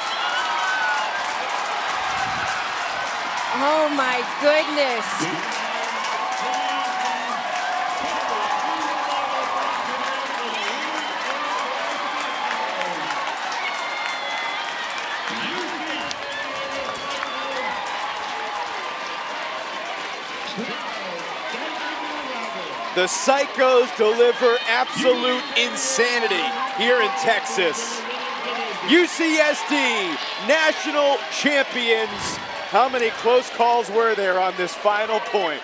Oh my goodness. The Psychos deliver absolute insanity here in Texas. UCSD, national champions. How many close calls were there on this final point?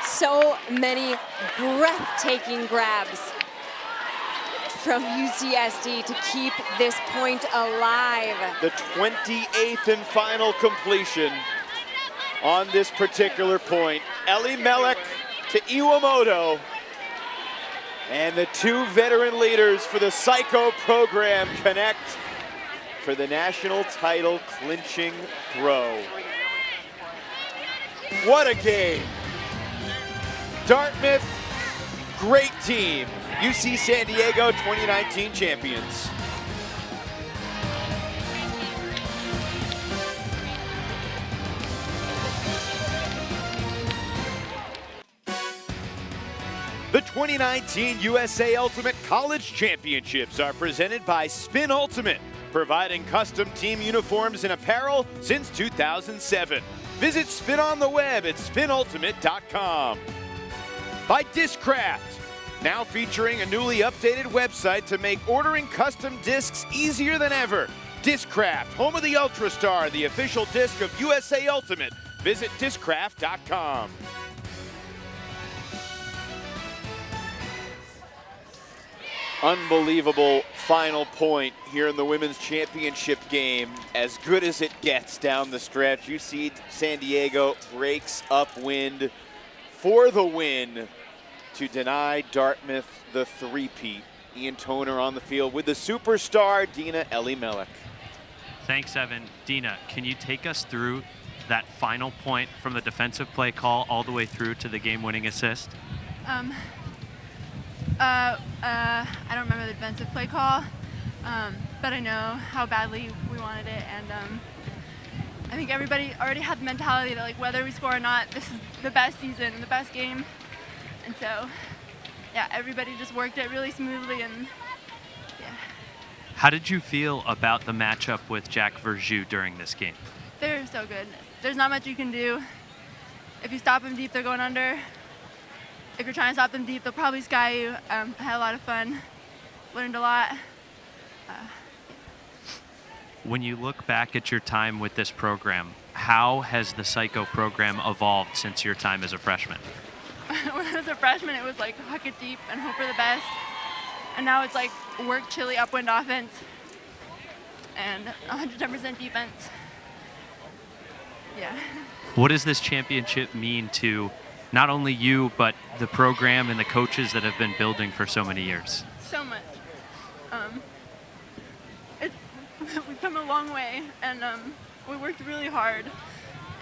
So many breathtaking grabs from UCSD to keep this point alive. The 28th and final completion on this particular point. Ellie Melek to Iwamoto. And the two veteran leaders for the Psycho program connect for the national title clinching throw. What a game. Dartmouth, great team. UC San Diego 2019 champions. The 2019 USA Ultimate College Championships are presented by Spin Ultimate, providing custom team uniforms and apparel since 2007. Visit Spin on the web at spinultimate.com. By Discraft, now featuring a newly updated website to make ordering custom discs easier than ever. Discraft, home of the Ultrastar, the official disc of USA Ultimate. Visit discraft.com. Unbelievable final point here in the women's championship game. As good as it gets down the stretch. UC San Diego breaks upwind for the win to deny Dartmouth the three-peat. Ian Toner on the field with the superstar, Dina Ellie Melek. Thanks, Evan. Dina, can you take us through that final point from the defensive play call all the way through to the game-winning assist? I don't remember the defensive play call, but I know how badly we wanted it, and I think everybody already had the mentality that, like, whether we score or not, this is the best season and the best game, and so, yeah, everybody just worked it really smoothly, and yeah. How did you feel about the matchup with Jack Verjus during this game? They're so good. There's not much you can do. If you stop them deep, they're going under. If you're trying to stop them deep, they'll probably sky you. I had a lot of fun, learned a lot. When you look back at your time with this program, how has the Psycho program evolved since your time as a freshman? When I was a freshman, it was like huck it deep and hope for the best. And now it's like work chilly upwind offense and 110% defense. Yeah. What does this championship mean to not only you, but the program and the coaches that have been building for so many years? So much. We've come a long way, and we worked really hard,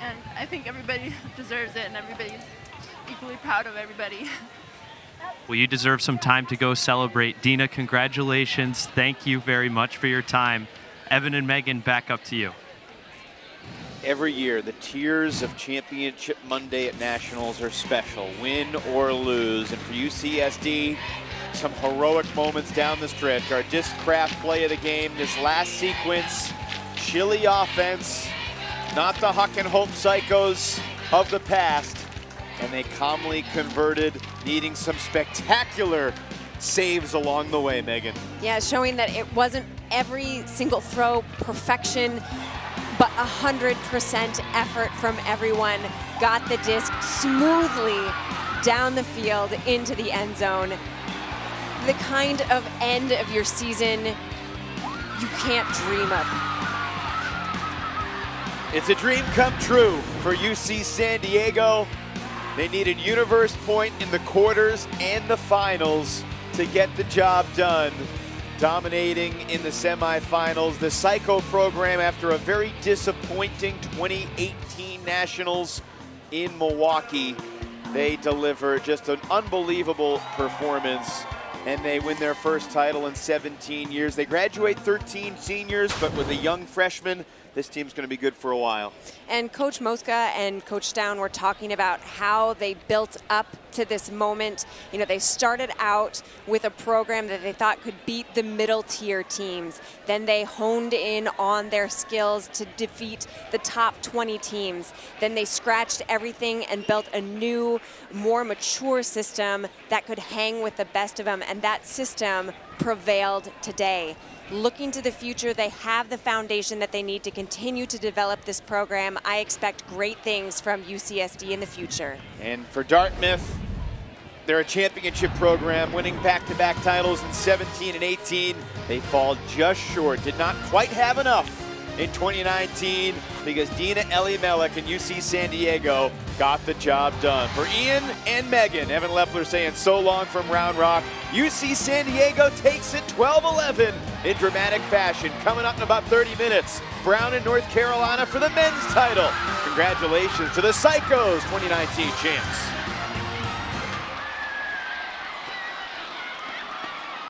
and I think everybody deserves it, and everybody's equally proud of everybody. Well, you deserve some time to go celebrate. Dina, congratulations. Thank you very much for your time. Evan and Megan, back up to you. Every year, the tiers of Championship Monday at Nationals are special, win or lose. And for UCSD, some heroic moments down the stretch. Our Discraft play of the game, this last sequence, chilly offense, not the Huck and Hope Psychos of the past. And they calmly converted, needing some spectacular saves along the way, Megan. Yeah, showing that it wasn't every single throw perfection, but 100% effort from everyone. Got the disc smoothly down the field into the end zone. The kind of end of your season you can't dream of. It's a dream come true for UC San Diego. They needed universe point in the quarters and the finals to get the job done. Dominating in the semifinals, the Psycho program, after a very disappointing 2018 Nationals in Milwaukee, They deliver just an unbelievable performance, and they win their first title in 17 years. They graduate 13 seniors, but with a young freshman, this team's going to be good for a while. And Coach Moska and Coach Down were talking about how they built up to this moment. You know, they started out with a program that they thought could beat the middle tier teams. Then they honed in on their skills to defeat the top 20 teams. Then they scratched everything and built a new, more mature system that could hang with the best of them. And that system prevailed today. Looking to the future, they have the foundation that they need to continue to develop this program. I expect great things from UCSD in the future. And for Dartmouth, they're a championship program, winning back-to-back titles in 17 and 18. They fall just short, did not quite have enough in 2019 because Dina Elimelech and UC San Diego got the job done. For Ian and Megan, Evan Leffler saying so long from Round Rock. UC San Diego takes it 12-11 in dramatic fashion. Coming up in about 30 minutes, Brown in North Carolina for the men's title. Congratulations to the Psychos, 2019 champs.